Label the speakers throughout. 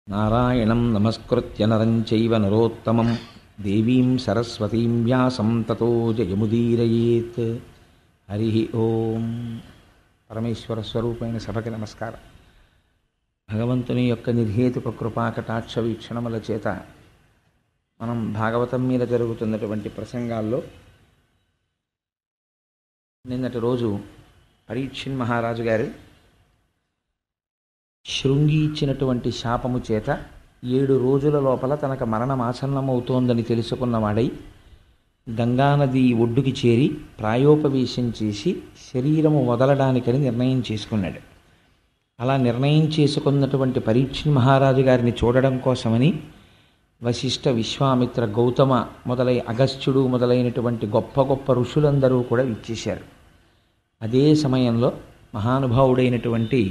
Speaker 1: నారాయణం నమస్కృత్య నరం చైవ నరోత్తమం దేవీం సరస్వతీం వ్యాసం తతో జయముదీరయేత్. హరి ఓం. పరమేశ్వర స్వరూపమైన సభకి నమస్కారం. భగవంతుని యొక్క నిర్హేతుక కృపాకటాక్ష వీక్షణముల చేత మనం భాగవతం మీద జరుగుతున్నటువంటి ప్రసంగాల్లో నిన్నటి రోజు పరీక్షిన్ మహారాజు గారు శృంగి ఇచ్చినటువంటి శాపము చేత 7 రోజుల లోపల తనకు మరణమాసన్నమవుతోందని తెలుసుకున్నవాడై గంగానది ఒడ్డుకి చేరి ప్రాయోపవేశం చేసి శరీరము వదలడానికని నిర్ణయం చేసుకున్నాడు. అలా నిర్ణయం చేసుకున్నటువంటి పరీక్షిన్ మహారాజు గారిని చూడడం కోసమని వశిష్ఠ, విశ్వామిత్ర, గౌతమ మొదలై అగస్త్యుడు మొదలైనటువంటి గొప్ప గొప్ప ఋషులందరూ కూడా విచ్చేశారు. అదే సమయంలో మహానుభావుడైనటువంటి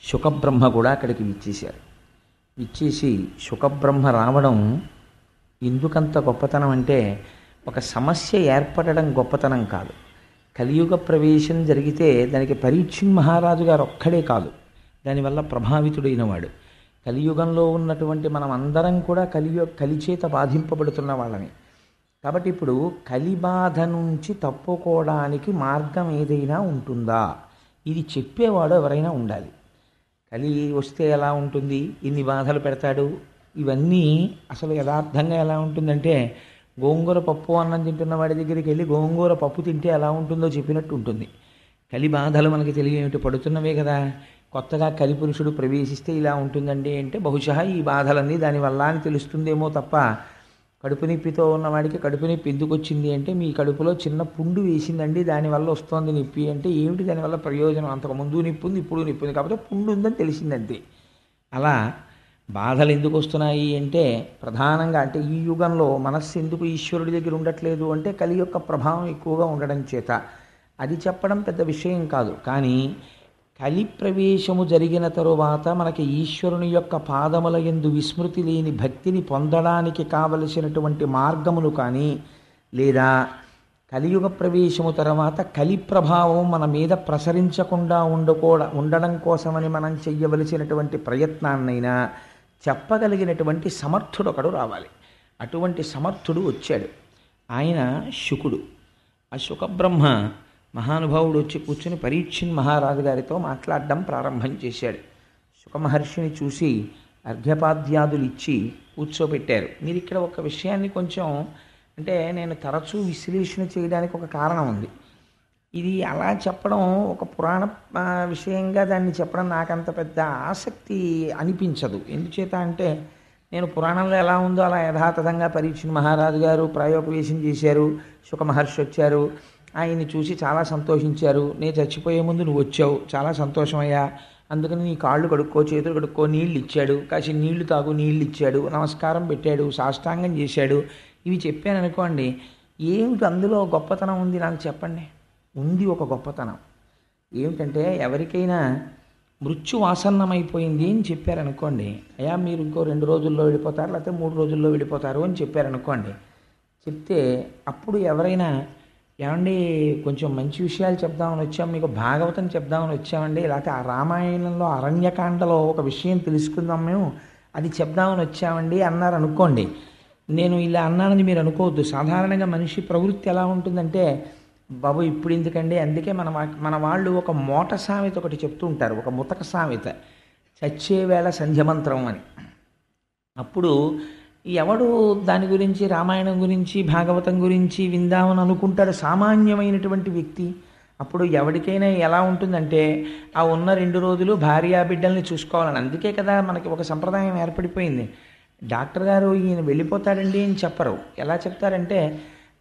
Speaker 1: శుకబ్రహ్మ కూడా అక్కడికి విచ్చేశారు. విచ్చేసి శుకబ్రహ్మ రావడం ఎందుకంత గొప్పతనం అంటే, ఒక సమస్య ఏర్పడడం గొప్పతనం కాదు. కలియుగ ప్రవేశం జరిగితే దానికి పరీక్షిన్ మహారాజు గారు ఒక్కడే కాదు దానివల్ల ప్రభావితుడైనవాడు. కలియుగంలో ఉన్నటువంటి మనం అందరం కూడా కలిచేత బాధింపబడుతున్న వాళ్ళని. కాబట్టి ఇప్పుడు కలిబాధ నుంచి తప్పుకోవడానికి మార్గం ఏదైనా ఉంటుందా, ఇది చెప్పేవాడు ఎవరైనా ఉండాలి. కలి వస్తే ఎలా ఉంటుంది, ఇన్ని బాధలు పెడతాడు, ఇవన్నీ అసలు యథార్థంగా ఎలా ఉంటుందంటే, గోంగూర పప్పు అన్నం తింటున్న వాడి దగ్గరికి వెళ్ళి గోంగూర పప్పు తింటే ఎలా ఉంటుందో చెప్పినట్టు ఉంటుంది. కలి బాధలు మనకి తెలియనివి పడుతున్నవే కదా. కొత్తగా కలి పురుషుడు ప్రవేశిస్తే ఇలా ఉంటుందండి అంటే బహుశా ఈ బాధలన్నీ దానివల్ల అని తెలుస్తుందేమో తప్ప, కడుపు నొప్పితో ఉన్నవాడికి కడుపు నొప్పి ఎందుకు వచ్చింది అంటే, మీ కడుపులో చిన్న పుండు వేసిందండి దానివల్ల వస్తోంది నొప్పి అంటే, ఏమిటి దానివల్ల ప్రయోజనం, అంతకుముందు నొప్పి ఉంది ఇప్పుడు నొప్పి ఉంది కాబట్టి పుండు ఉందని తెలిసిందంతే. అలా బాధలు ఎందుకు వస్తున్నాయి అంటే, ప్రధానంగా అంటే ఈ యుగంలో మనస్సు ఎందుకు ఈశ్వరుడి దగ్గర ఉండట్లేదు అంటే, కలి యొక్క ప్రభావం ఎక్కువగా ఉండడం చేత. అది చెప్పడం పెద్ద విషయం కాదు. కానీ కలి ప్రవేశము జరిగిన తరువాత మనకి ఈశ్వరుని యొక్క పాదముల యందు విస్మృతి లేని భక్తిని పొందడానికి కావలసినటువంటి మార్గములు కానీ, లేదా కలియుగ ప్రవేశము తర్వాత కలి ప్రభావం మన మీద ప్రసరించకుండా ఉండడం కోసమని మనం చెయ్యవలసినటువంటి ప్రయత్నాన్నైనా చెప్పగలిగినటువంటి సమర్థుడు ఒకడు రావాలి. అటువంటి సమర్థుడు వచ్చాడు. ఆయన శుకుడు. ఆ శుకబ్రహ్మ మహానుభావుడు వచ్చి కూర్చుని పరీక్షిన్ మహారాజు గారితో మాట్లాడడం ప్రారంభం చేశాడు. శుకమహర్షిని చూసి అర్ఘ్యపాద్యాదులు ఇచ్చి కూర్చోబెట్టారు. మీరు ఇక్కడ ఒక విషయాన్ని కొంచెం అంటే, నేను తరచూ విశ్లేషణ చేయడానికి ఒక కారణం ఉంది. ఇది అలా చెప్పడం ఒక పురాణ విషయంగా దాన్ని చెప్పడం నాకంత పెద్ద ఆసక్తి అనిపించదు. ఎందుచేత అంటే, నేను పురాణంలో ఎలా ఉందో అలా యథాతథంగా పరీక్షిన్ మహారాజు గారు ప్రాయోపవేశం చేశారు, శుకమహర్షి వచ్చారు, ఆయన్ని చూసి చాలా సంతోషించారు. నేను చచ్చిపోయే ముందు నువ్వు వచ్చావు, చాలా సంతోషమయ్యా, అందుకని నీ కాళ్ళు కడుక్కో, చేతులు కడుక్కో, నీళ్ళు ఇచ్చాడు, కాసి నీళ్లు తాగు, నీళ్ళు ఇచ్చాడు, నమస్కారం పెట్టాడు, సాష్టాంగం చేశాడు. ఇవి చెప్పాను అనుకోండి, ఏమిటి అందులో గొప్పతనం ఉంది నాకు చెప్పండి. ఉంది ఒక గొప్పతనం. ఏమిటంటే, ఎవరికైనా మృత్యువాసన్నమైపోయింది అని చెప్పారనుకోండి, అయ్యా మీరు ఇంకో 2 రోజుల్లో వెళ్ళిపోతారు, లేకపోతే 3 రోజుల్లో వెళ్ళిపోతారు అని చెప్పారనుకోండి. చెప్తే అప్పుడు ఎవరైనా, ఏమండి కొంచెం మంచి విషయాలు చెప్దామని వచ్చాం, మీకు భాగవతం చెప్దామని వచ్చామండి, లేకపోతే ఆ రామాయణంలో అరణ్యకాండలో ఒక విషయం తెలుసుకుందాం మేము, అది చెప్దామని వచ్చామండి అన్నారు అనుకోండి. నేను ఇలా అన్నానని మీరు అనుకోవద్దు. సాధారణంగా మనిషి ప్రవృత్తి ఎలా ఉంటుందంటే, బాబు ఇప్పుడు ఎందుకండి, అందుకే మన వాళ్ళు ఒక మోట సామెత ఒకటి చెప్తూ ఉంటారు, ఒక ముతక సామెత, చచ్చేవేళ సంధ్యమంత్రం అని. అప్పుడు ఎవడు దాని గురించి, రామాయణం గురించి, భాగవతం గురించి విందామని అనుకుంటాడు సామాన్యమైనటువంటి వ్యక్తి. అప్పుడు ఎవరికైనా ఎలా ఉంటుందంటే, ఆ ఉన్న 2 రోజులు భార్యా బిడ్డల్ని చూసుకోవాలని. అందుకే కదా మనకి ఒక సంప్రదాయం ఏర్పడిపోయింది. డాక్టర్ గారు ఈయన వెళ్ళిపోతాడండి అని చెప్పరు. ఎలా చెప్తారంటే,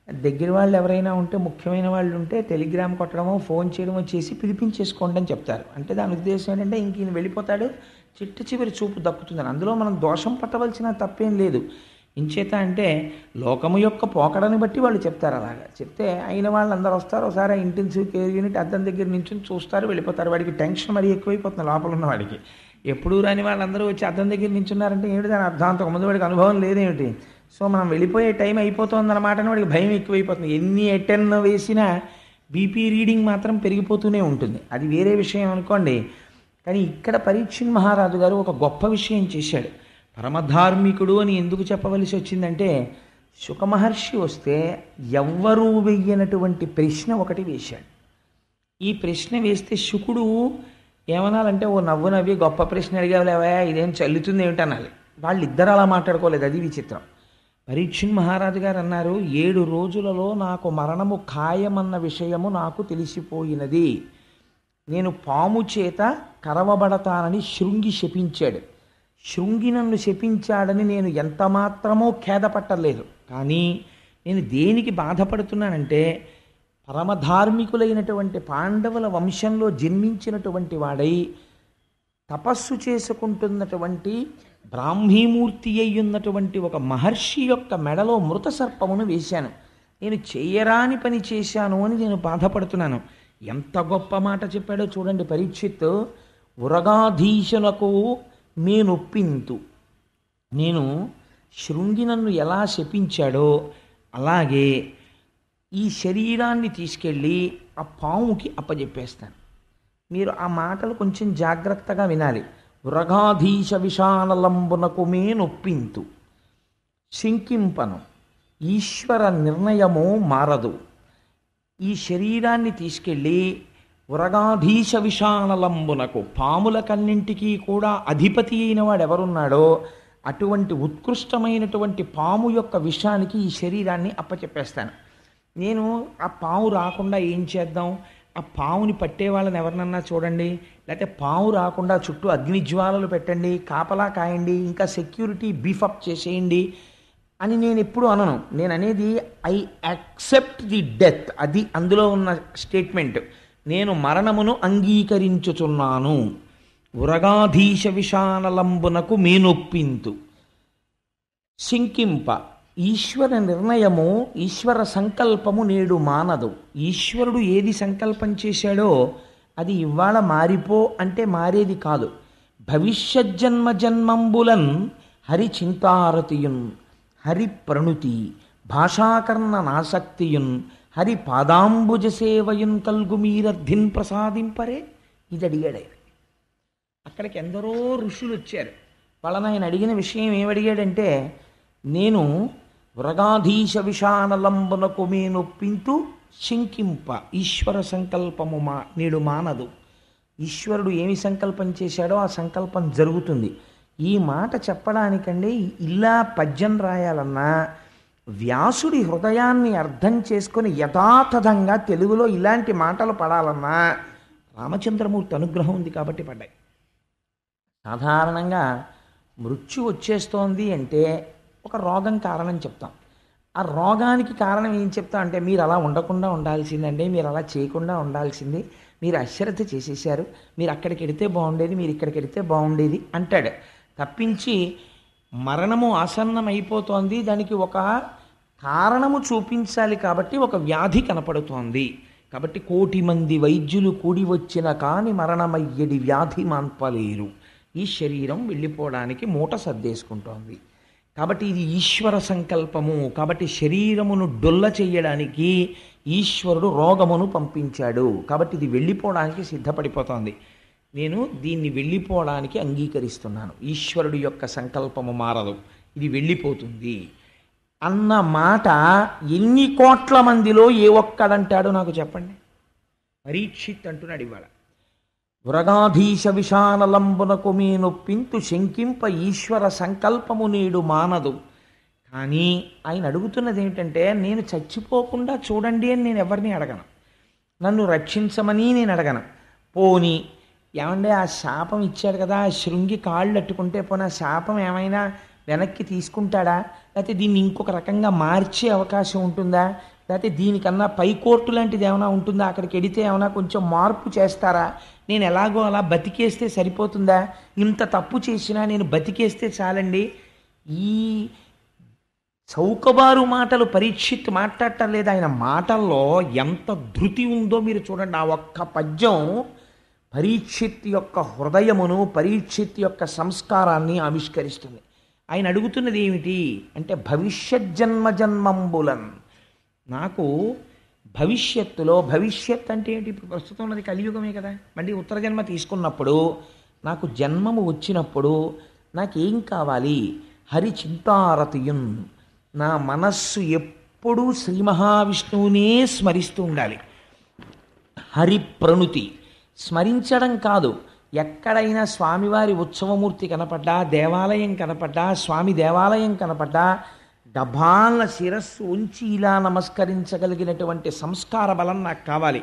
Speaker 1: దగ్గర వాళ్ళు ఎవరైనా ఉంటే, ముఖ్యమైన వాళ్ళు ఉంటే టెలిగ్రామ్ కొట్టడమో ఫోన్ చేయడమో చేసి పిలిపించేసుకోండి అని చెప్తారు. అంటే దాని ఉద్దేశం ఏంటంటే, ఇంక ఈయన వెళ్ళిపోతాడు, చిట్ట చివరి చూపు దక్కుతుందని. అందులో మనం దోషం పట్టవలసిన తప్పేం లేదు. ఇంచేత అంటే, లోకము యొక్క పోకడని బట్టి వాళ్ళు చెప్తారు. అలాగా చెప్తే అయిన వాళ్ళందరూ వస్తారు, ఒకసారి ఇంటెన్సివ్ కేర్ యూనిట్ అద్దం దగ్గర నుంచి చూస్తారు, వెళ్ళిపోతారు. వాడికి టెన్షన్ మరీ ఎక్కువైపోతుంది లోపల ఉన్న వాడికి. ఎప్పుడూ రాని వాళ్ళందరూ వచ్చి అద్దం దగ్గర నించున్నారంటే ఏమిటి దాని అర్థాంతకు ముందు వాడికి అనుభవం లేదేమిటి. సో మనం వెళ్ళిపోయే టైం అయిపోతుందన్నమాట అని వాడికి భయం ఎక్కువైపోతుంది. ఎన్ని అటెన్ వేసినా బీపీ రీడింగ్ మాత్రం పెరిగిపోతూనే ఉంటుంది. అది వేరే విషయం అనుకోండి. కానీ ఇక్కడ పరీక్షిన్ మహారాజు గారు ఒక గొప్ప విషయం చేశాడు. పరమధార్మికుడు అని ఎందుకు చెప్పవలసి వచ్చిందంటే, శుకమహర్షి వస్తే ఎవ్వరూ వెయ్యనటువంటి ప్రశ్న ఒకటి వేశాడు. ఈ ప్రశ్న వేస్తే శుకుడు ఏమనాలంటే, ఓ నవ్వు నవ్వి గొప్ప ప్రశ్న అడిగావులేవా, ఇదేం చల్లుతుంది ఏమిటనాలి. వాళ్ళిద్దరు అలా మాట్లాడుకోలేదు, అది విచిత్రం. పరీక్షణ్ మహారాజు గారు అన్నారు, 7 రోజులలో నాకు మరణము ఖాయమన్న విషయము నాకు తెలిసిపోయినది. నేను పాము చేత కరవబడతానని శృంగి శపించాడు. శృంగి నన్ను శపించాడని నేను ఎంత మాత్రమో ఖేదపట్టలేదు. కానీ నేను దేనికి బాధపడుతున్నానంటే, పరమధార్మికులైనటువంటి పాండవుల వంశంలో జన్మించినటువంటి వాడై తపస్సు చేసుకుంటున్నటువంటి బ్రాహ్మీమూర్తి అయ్యున్నటువంటి ఒక మహర్షి యొక్క మెడలో మృత సర్పమును వేశాను. నేను చేయరాని పని చేశాను అని నేను బాధపడుతున్నాను. ఎంత గొప్ప మాట చెప్పాడో చూడండి పరీక్షిత్. ఉరగాధీశులకు మేనొప్పింతు. నేను శృంగి నన్ను ఎలా శపించాడో అలాగే ఈ శరీరాన్ని తీసుకెళ్ళి ఆ పాముకి అప్పజెప్పేస్తాను. మీరు ఆ మాటలు కొంచెం జాగ్రత్తగా వినాలి. వృగాధీశ విషానలంబునకు మేనొప్పింతు, శంకింపను, ఈశ్వర నిర్ణయము మారదు. ఈ శరీరాన్ని తీసుకెళ్ళి వృగాధీశ విషానలంబునకు, పాములకన్నింటికీ కూడా అధిపతి అయిన వాడు ఎవరున్నాడో అటువంటి ఉత్కృష్టమైనటువంటి పాము యొక్క విషానికి ఈ శరీరాన్ని అప్పచెప్పేస్తాను. నేను ఆ పాము రాకుండా ఏం చేద్దాం, ఆ పాముని పట్టే వాళ్ళని ఎవరినన్నా చూడండి, లేకపోతే పాము రాకుండా చుట్టూ అగ్నిజ్వాలలు పెట్టండి, కాపలా కాయండి, ఇంకా సెక్యూరిటీ బీఫప్ చేసేయండి అని నేను ఎప్పుడు అనను. నేను అనేది ఐ యాక్సెప్ట్ ది డెత్. అది అందులో ఉన్న స్టేట్మెంట్. నేను మరణమును అంగీకరించుచున్నాను. ఉరగాధీశ విషానలంబునకు మేనొప్పింతు, శంకింప, ఈశ్వర నిర్ణయము, ఈశ్వర సంకల్పము నేడు మానదు. ఈశ్వరుడు ఏది సంకల్పం చేశాడో అది ఇవాళ మారిపో అంటే మారేది కాదు. భవిష్యజ్జన్మ జన్మంబులన్ హరి చింతారతియున్, హరి ప్రణుతి, భాషాకర్ణ నాసక్తియున్, హరి పాదాంబుజ సేవయున్ కల్గుమీరర్థిన్ ప్రసాదింపరే. ఇది అడిగాడు ఆయన. అక్కడికి ఎందరో ఋషులు వచ్చారు. వాళ్ళని ఆయన అడిగిన విషయం ఏమడిగాడంటే, నేను వృగాధీశ విషానలంబునకు మేనొప్పింతు శంకింప, ఈశ్వర సంకల్పము నేడు మానదు. ఈశ్వరుడు ఏమి సంకల్పం చేశాడో ఆ సంకల్పం జరుగుతుంది. ఈ మాట చెప్పడానికండి ఇలా పద్యం రాయాలన్నా, వ్యాసుడి హృదయాన్ని అర్థం చేసుకొని యథాతథంగా తెలుగులో ఇలాంటి మాటలు పడాలన్నా రామచంద్రమూర్తి అనుగ్రహం ఉంది కాబట్టి పడ్డాయి. సాధారణంగా మృత్యు వచ్చేస్తోంది అంటే ఒక రోగం కారణం చెప్తాం. ఆ రోగానికి కారణం ఏం చెప్తాం అంటే, మీరు అలా ఉండకుండా ఉండాల్సిందండి, మీరు అలా చేయకుండా ఉండాల్సింది, మీరు అశ్రద్ధ చేసేసారు, మీరు అక్కడికి వెడితే బాగుండేది, మీరు ఇక్కడికి వెడితే బాగుండేది అంటాడు. తప్పించి మరణము ఆసన్నం అయిపోతోంది, దానికి ఒక కారణము చూపించాలి కాబట్టి ఒక వ్యాధి కనపడుతోంది కాబట్టి 1,000,000 మంది వైద్యులు కూడి వచ్చిన కాని మరణమయ్యడి వ్యాధి మాన్పలేరు. ఈ శరీరం వెళ్ళిపోవడానికి మూట సర్దేసుకుంటోంది కాబట్టి ఇది ఈశ్వర సంకల్పము. కాబట్టి శరీరమును డొల్ల చెయ్యడానికి ఈశ్వరుడు రోగమును పంపించాడు. కాబట్టి ఇది వెళ్ళిపోవడానికి సిద్ధపడిపోతోంది. నేను దీన్ని వెళ్ళిపోవడానికి అంగీకరిస్తున్నాను. ఈశ్వరుడు యొక్క సంకల్పము మారదు, ఇది వెళ్ళిపోతుంది అన్న మాట ఎన్ని కోట్ల మందిలో ఏ ఒక్కడంటాడో నాకు చెప్పండి. పరీక్షిత్ అంటున్నాడు ఇవాళ, వృగాధీశ విషానలంబునకు మేనొప్పింతు శంకింప, ఈశ్వర సంకల్పము నేడు మానదు. కానీ ఆయన అడుగుతున్నది ఏమిటంటే, నేను చచ్చిపోకుండా చూడండి అని నేను ఎవరిని అడగను, నన్ను రక్షించమని నేను అడగను. పోని ఏమంటే ఆ శాపం ఇచ్చాడు కదా, ఆ శృంగి కాళ్ళు అట్టుకుంటే పోనీ ఆ శాపం ఏమైనా వెనక్కి తీసుకుంటాడా, లేకపోతే దీన్ని ఇంకొక రకంగా మార్చే అవకాశం ఉంటుందా, లేకపోతే దీనికన్నా పైకోర్టు లాంటిది ఏమైనా ఉంటుందా, అక్కడికి వెడితే ఏమైనా కొంచెం మార్పు చేస్తారా, నేను ఎలాగో అలా బతికేస్తే సరిపోతుందా, ఇంత తప్పు చేసినా నేను బతికేస్తే చాలండి. ఈ చౌకబారు మాటలు పరీక్షిత్ మాట్లాడటం లేదు. ఆయన మాటల్లో ఎంత ధృతి ఉందో మీరు చూడండి. ఆ ఒక్క పద్యం పరీక్షిత్ యొక్క హృదయమును, పరీక్షిత్ యొక్క సంస్కారాన్ని ఆవిష్కరిస్తుంది. ఆయన అడుగుతున్నది ఏమిటి అంటే, భవిష్యజ్జన్మ జన్మంబులన్, నాకు భవిష్యత్తులో, భవిష్యత్ అంటే ఏంటి, ఇప్పుడు ప్రస్తుతం ఉన్నది కలియుగమే కదా, మళ్ళీ ఉత్తర జన్మ తీసుకున్నప్పుడు నాకు జన్మము వచ్చినప్పుడు నాకేం కావాలి? హరి చింతారతియున్, నా మనస్సు ఎప్పుడూ శ్రీ మహావిష్ణువునే స్మరిస్తూ ఉండాలి. హరి ప్రణుతి, స్మరించడం కాదు, ఎక్కడైనా స్వామివారి ఉత్సవమూర్తి కనపడ్డా, దేవాలయం కనపడ్డా, స్వామి దేవాలయం కనపడ్డా డబాల శిరస్సు ఉంచి ఇలా నమస్కరించగలిగినటువంటి సంస్కార బలం నాకు కావాలి.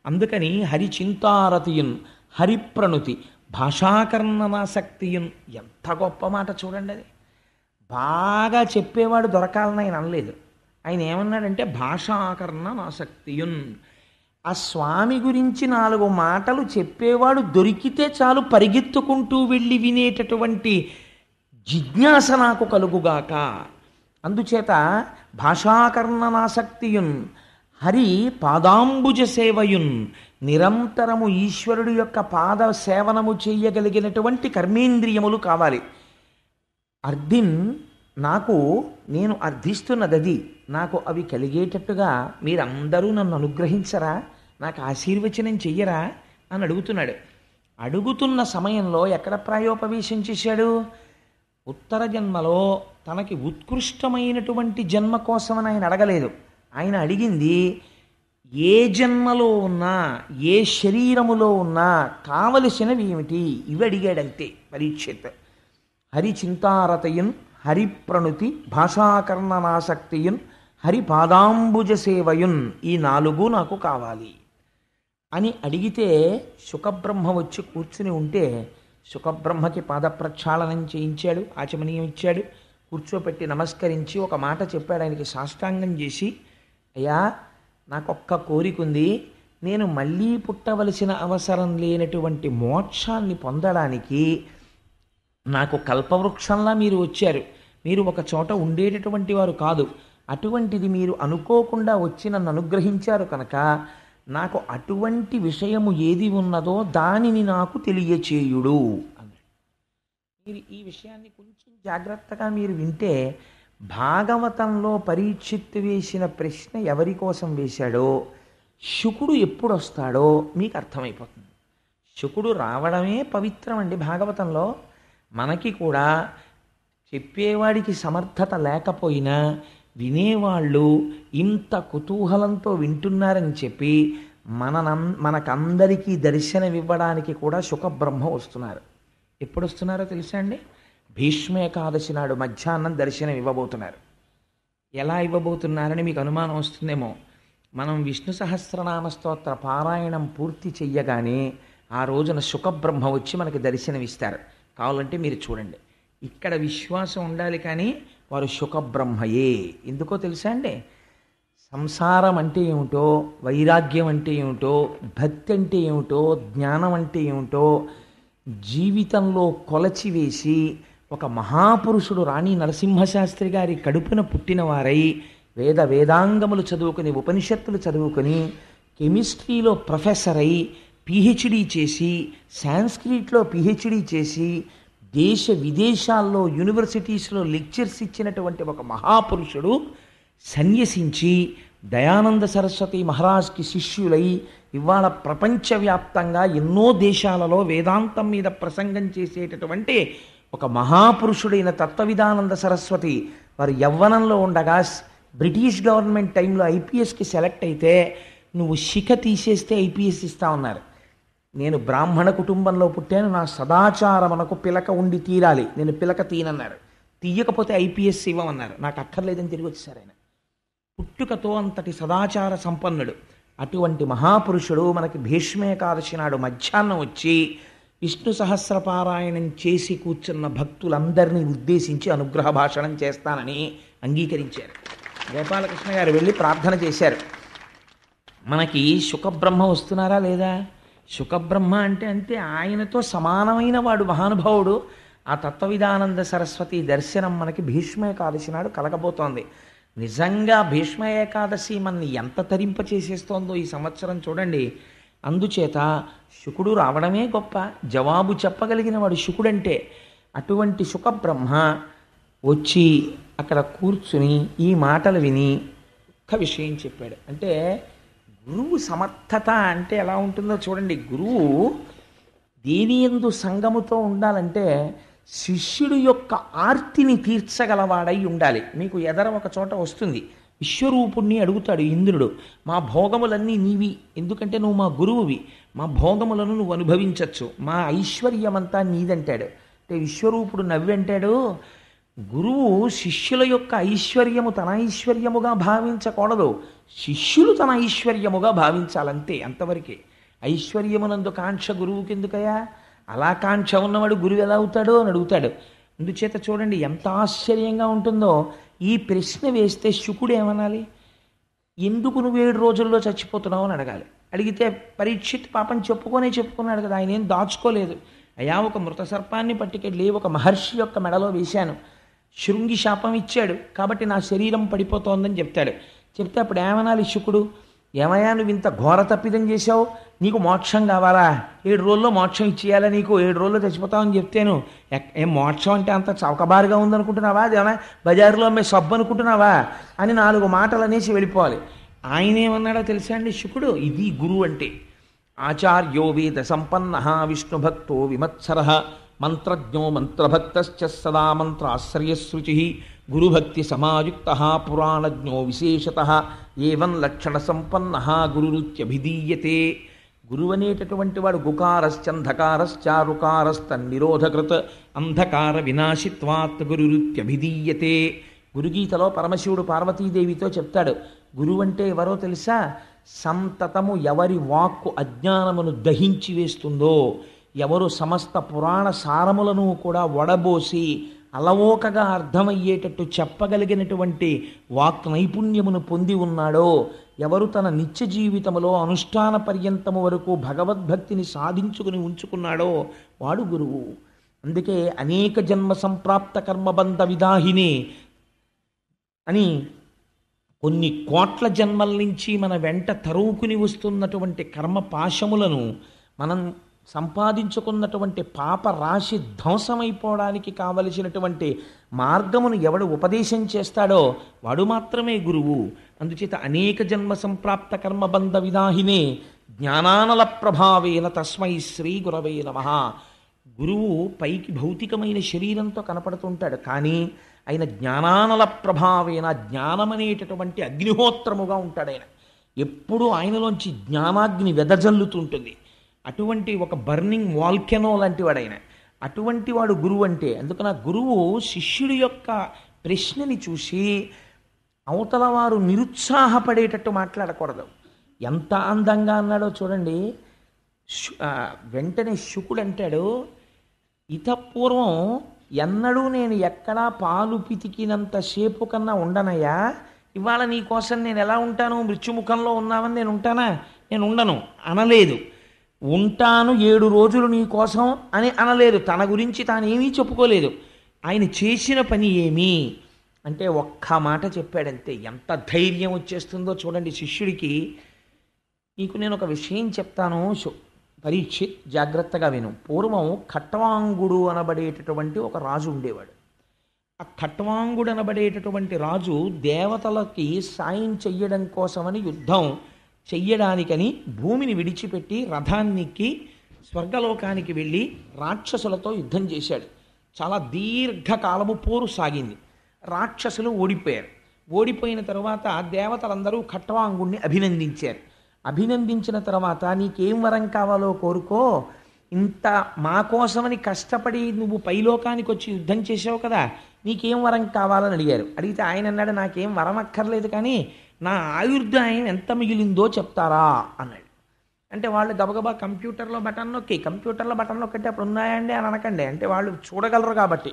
Speaker 1: అందుకని హరి చింతారతియున్, హరిప్రణుతి, భాషాకర్ణనాసక్తియున్. ఎంత గొప్ప మాట చూడండి! అది బాగా చెప్పేవాడు దొరకాలని ఆయన అనలేదు. ఆయన ఏమన్నాడంటే భాషాకర్ణనాసక్తియున్. ఆ స్వామి గురించి 4 మాటలు చెప్పేవాడు దొరికితే చాలు, పరిగెత్తుకుంటూ వెళ్ళి వినేటటువంటి జిజ్ఞాస నాకు కలుగుగాక. అందుచేత భాషాకర్ణనాసక్తియున్, హరి పాదాంబుజ సేవయున్, నిరంతరము ఈశ్వరుడు యొక్క పాద సేవనము చేయగలిగినటువంటి కర్మేంద్రియములు కావాలి. అర్ధిన్, నేను అర్థిస్తున్నది, నాకు అవి కలిగేటట్టుగా మీరందరూ నన్ను అనుగ్రహించరా, నాకు ఆశీర్వచనం చెయ్యరా అని అడుగుతున్నాడు. అడుగుతున్న సమయంలో ఎక్కడ ప్రాయోపవేశం చేశాడు? ఉత్తర జన్మలో తనకి ఉత్కృష్టమైనటువంటి జన్మ కోసమని ఆయన అడగలేదు. ఆయన అడిగింది ఏ జన్మలో ఉన్నా, ఏ శరీరములో ఉన్నా కావలసినవి ఏమిటి, ఇవి అడిగాడంతే పరీక్షిత్. హరి చింతారతయున్, హరి ప్రణుతి, భాషాకర్ణనాసక్తియున్, హరి పాదాంబుజ సేవయున్, ఈ 4 నాకు కావాలి అని అడిగితే శుకబ్రహ్మ వచ్చి కూర్చుని ఉంటే శుకబ్రహ్మకి పాద ప్రక్షాళనం చేయించాడు, ఆచమనీయం ఇచ్చాడు, కూర్చోపెట్టి నమస్కరించి ఒక మాట చెప్పాడు. ఆయనకి సాష్టాంగం చేసి, అయ్యా నాకొక్క కోరిక ఉంది, నేను మళ్ళీ పుట్టవలసిన అవసరం లేనటువంటి మోక్షాన్ని పొందడానికి నాకు కల్పవృక్షంలా మీరు వచ్చారు. మీరు ఒక చోట ఉండేటటువంటి వారు కాదు, అటువంటిది మీరు అనుకోకుండా వచ్చి నన్ను అనుగ్రహించారు కనుక నాకు అటువంటి విషయము ఏది ఉన్నదో దానిని నాకు తెలియచేయుడు అన్నాడు. మీరు ఈ విషయాన్ని కొంచెం జాగ్రత్తగా మీరు వింటే భాగవతంలో పరీక్షిత్తు వేసిన ప్రశ్న ఎవరి కోసం వేశాడో, శుకుడు ఎప్పుడు వస్తాడో మీకు అర్థమైపోతుంది. శుకుడు రావడమే పవిత్రం అండి భాగవతంలో. మనకి కూడా చెప్పేవాడికి సమర్థత లేకపోయినా వినేవాళ్ళు ఇంత కుతూహలంతో వింటున్నారని చెప్పి మనకందరికీ దర్శనమివ్వడానికి కూడా శుకబ్రహ్మ వస్తున్నారు. ఎప్పుడు వస్తున్నారో తెలుసా అండి? భీష్మ ఏకాదశి నాడు మధ్యాహ్నం దర్శనం ఇవ్వబోతున్నారు. ఎలా ఇవ్వబోతున్నారని మీకు అనుమానం వస్తుందేమో. మనం విష్ణు సహస్రనామ స్తోత్ర పారాయణం పూర్తి చెయ్యగానే ఆ రోజున శుకబ్రహ్మ వచ్చి మనకి దర్శనమిస్తారు. కావాలంటే మీరు చూడండి. ఇక్కడ విశ్వాసం ఉండాలి, కానీ వారు శుకబ్రహ్మయే. ఎందుకో తెలుసా అండి? సంసారం అంటే ఏమిటో, వైరాగ్యం అంటే ఏమిటో, భక్తి అంటే ఏమిటో, జ్ఞానం అంటే ఏమిటో జీవితంలో కొలచివేసి ఒక మహాపురుషుడు రాణి నరసింహశాస్త్రి గారి కడుపున పుట్టినవారై వేదాంగములు చదువుకుని, ఉపనిషత్తులు చదువుకుని, కెమిస్ట్రీలో ప్రొఫెసర్ అయి పిహెచ్డి చేసి, సాంస్క్రిట్లో పిహెచ్డి చేసి, దేశ విదేశాల్లో యూనివర్సిటీస్లో లెక్చర్స్ ఇచ్చినటువంటి ఒక మహాపురుషుడు సన్యసించి దయానంద సరస్వతి మహారాజ్కి శిష్యులై ఇవాళ ప్రపంచవ్యాప్తంగా ఎన్నో దేశాలలో వేదాంతం మీద ప్రసంగం చేసేటటువంటి ఒక మహాపురుషుడైన తత్వవిధానంద సరస్వతి వారు యవ్వనంలో ఉండగా బ్రిటిష్ గవర్నమెంట్ టైంలో ఐపీఎస్కి సెలెక్ట్ అయితే నువ్వు శిఖ తీసేస్తే ఐపీఎస్ ఇస్తా ఉన్నారు. నేను బ్రాహ్మణ కుటుంబంలో పుట్టాను, నా సదాచారమునకు పిలక ఉండి తీరాలి, నేను పిలక తీయనన్నారు. తీయకపోతే ఐపీఎస్ ఇవ్వమన్నారు. నాకు అక్కర్లేదని తిరిగి వచ్చేసారు ఆయన. పుట్టుకతో అంతటి సదాచార సంపన్నుడు. అటువంటి మహాపురుషుడు మనకి భీష్మేకాదశి నాడు మధ్యాహ్నం వచ్చి విష్ణు సహస్రపారాయణం చేసి కూర్చున్న భక్తులందరినీ ఉద్దేశించి అనుగ్రహ భాషణం చేస్తానని అంగీకరించారు. గోపాలకృష్ణ గారు వెళ్ళి ప్రార్థన చేశారు. మనకి శుకబ్రహ్మ వస్తున్నారా లేదా? శుకబ్రహ్మ అంటే అంతే, ఆయనతో సమానమైన వాడు మహానుభావుడు. ఆ తత్వవిధానంద సరస్వతి దర్శనం మనకి భీష్మ ఏకాదశి నాడు కలగబోతోంది. నిజంగా భీష్మ ఏకాదశి మనని ఎంత తరింప చేసేస్తోందో ఈ సంవత్సరం చూడండి. అందుచేత శుకుడు రావడమే గొప్ప, జవాబు చెప్పగలిగిన వాడు శుకుడంటే. అటువంటి శుకబ్రహ్మ వచ్చి అక్కడ కూర్చుని ఈ మాటలు విని ఒక్క విషయం చెప్పాడు. అంటే గురువు సమర్థత అంటే ఎలా ఉంటుందో చూడండి. గురువు దేని యందు సంగముతో ఉండాలంటే శిష్యుడు యొక్క ఆర్తిని తీర్చగలవాడై ఉండాలి. మీకు ఎదర ఒక చోట వస్తుంది, విశ్వరూపుణ్ణి అడుగుతాడు ఇంద్రుడు, మా భోగములన్నీ నీవి, ఎందుకంటే నువ్వు మా గురువువి, మా భోగములను నువ్వు అనుభవించవచ్చు, మా ఐశ్వర్యమంతా నీదంటాడు. అంటే విశ్వరూపుడు నవ్వంటాడు, గురువు శిష్యుల యొక్క ఐశ్వర్యము తన ఐశ్వర్యముగా భావించకూడదు, శిష్యులు తన ఐశ్వర్యముగా భావించాలంతే, అంతవరకే. ఐశ్వర్యమునందు కాంక్ష గురువుకి ఎందుకయా? అలా కాంక్ష ఉన్నవాడు గురువు ఎలా అవుతాడో అని అడుగుతాడు. అందుచేత చూడండి ఎంత ఆశ్చర్యంగా ఉంటుందో. ఈ ప్రశ్న వేస్తే శుకుడు ఏమనాలి? ఎందుకు నువ్వు 7 రోజుల్లో చచ్చిపోతున్నావు అని అడగాలి. అడిగితే పరీక్షిత్ పాపం చెప్పుకున్నాడు కదా, ఆయన ఏం దాచుకోలేదు. అయా, ఒక మృత సర్పాన్ని పట్టుకెళ్ళి ఒక మహర్షి యొక్క మెడలో వేశాను, శృంగి శాపం ఇచ్చాడు కాబట్టి నా శరీరం పడిపోతోందని చెప్తాడు. చెప్తే అప్పుడు ఏమనాలి శుకుడు? ఏమయ్యా నువ్వు ఇంత ఘోర తప్పిదం చేశావు, నీకు మోక్షం కావాలా? 7 రోజుల్లో మోక్షం ఇచ్చేయాలా నీకు? 7 రోజుల్లో చచ్చిపోతావని చెప్తేను ఏం మోక్షం అంటే అంత చౌకబారుగా ఉందనుకుంటున్నావా? అదేమన్నా బజారులో అమ్మే సబ్బు అనుకుంటున్నావా అని 4 మాటలు అనేసి వెళ్ళిపోవాలి. ఆయన ఏమన్నాడో తెలుసా అండి శుకుడు? ఇది గురువు అంటే. ఆచార్యో వేద సంపన్న విష్ణుభక్తో విమత్సర మంత్రజ్ఞో మంత్రభక్తశ్చ సదా మంత్రాశ్రయశృచి గురుభక్తి సమాయుక్త పురాణజ్ఞో విశేషత ఏవం లక్షణ సంపన్న గురురుత్యభిధీయతే. గురువు అనేటటువంటి వాడు గుకారశ్చంధకారశ్చారుకారస్తన్నిరోధకృత్ అంధకార వినాశిత్వాత్ గురురుత్యభిధీయతే. గురుగీతలో పరమశివుడు పార్వతీదేవితో చెప్తాడు, గురువు అంటే ఎవరో తెలుసా? సంతతము ఎవరి వాక్కు అజ్ఞానమును దహించి వేస్తుందో, ఎవరు సమస్త పురాణ సారములను కూడా వడబోసి అలవోకగా అర్థమయ్యేటట్టు చెప్పగలిగినటువంటి వాక్ నైపుణ్యమును పొంది ఉన్నాడో, ఎవరు తన నిత్య జీవితములో అనుష్ఠాన పర్యంతము వరకు భగవద్భక్తిని సాధించుకుని ఉంచుకున్నాడో వాడు గురువు. అందుకే అనేక జన్మ సంప్రాప్త కర్మబంధ విదాహిని అని కొన్ని కోట్ల జన్మల నుంచి మన వెంట తరువుకుని వస్తున్నటువంటి కర్మ పాశములను మనం సంపాదించుకున్నటువంటి పాప రాశి ధ్వంసమైపోవడానికి కావలసినటువంటి మార్గమును ఎవడు ఉపదేశం చేస్తాడో వాడు మాత్రమే గురువు. అందుచేత అనేక జన్మ సంప్రాప్త కర్మబంధ విదాహినే జ్ఞానానల ప్రభావేన తస్మై శ్రీ గురవే నమః. గురువు పైకి భౌతికమైన శరీరంతో కనపడుతుంటాడు, కానీ ఆయన జ్ఞానానల ప్రభావేన జ్ఞానమనేటటువంటి అగ్నిహోత్రముగా ఉంటాడు. ఆయన ఎప్పుడూ ఆయనలోంచి జ్ఞానాగ్ని వెదజల్లుతుంటుంది. అటువంటి ఒక బర్నింగ్ వాల్కెనో లాంటి వాడు ఆయన. అటువంటి వాడు గురువు అంటే. అందుకని ఆ గురువు శిష్యుడి యొక్క ప్రశ్నని చూసి అవతల వారు నిరుత్సాహపడేటట్టు మాట్లాడకూడదు. ఎంత అందంగా అన్నాడో చూడండి. వెంటనే శుకుడు అంటాడు, ఇతపూర్వం ఎన్నడూ నేను ఎక్కడా పాలు పితికినంత సేపు కన్నా ఉండనయ్యా, ఇవాళ నీ కోసం నేను ఎలా ఉంటాను? మృత్యుముఖంలో ఉన్నామని నేను ఉంటానా? నేను ఉండను అనలేదు. ఉంటాను 7 రోజులు నీ కోసం అని అనలేదు. తన గురించి తానేమీ చెప్పుకోలేదు. ఆయన చేసిన పని ఏమి అంటే ఒక్క మాట చెప్పాడంతే. ఎంత ధైర్యం వచ్చేస్తుందో చూడండి శిష్యుడికి. నీకు నేను ఒక విషయం చెప్తాను పరీక్షిత్, జాగ్రత్తగా విను. పూర్వం ఖట్వాంగుడు అనబడేటటువంటి ఒక రాజు ఉండేవాడు. ఆ ఖట్వాంగుడు అనబడేటటువంటి రాజు దేవతలకి సాయం చెయ్యడం కోసమని యుద్ధం చెయ్యడానికని భూమిని విడిచిపెట్టి రథాన్నికి స్వర్గలోకానికి వెళ్ళి రాక్షసులతో యుద్ధం చేశాడు. చాలా దీర్ఘకాలము పోరు సాగింది. రాక్షసులు ఓడిపోయారు. ఓడిపోయిన తర్వాత దేవతలందరూ ఖట్వాంగుణ్ణి అభినందించారు. అభినందించిన తర్వాత నీకేం వరం కావాలో కోరుకో, ఇంత మా కోసమని కష్టపడి నువ్వు పైలోకానికి వచ్చి యుద్ధం చేసావు కదా, నీకేం వరం కావాలని అడిగారు. అడిగితే ఆయన అన్నాడు, నాకేం వరం అక్కర్లేదు, కానీ నా ఆయుర్దాయం ఎంత మిగిలిందో చెప్తారా అన్నాడు. అంటే వాళ్ళు గబగబా కంప్యూటర్లో బటన్ నొక్కంటే అప్పుడు ఉన్నాయండి అని అనకండి, అంటే వాళ్ళు చూడగలరు కాబట్టి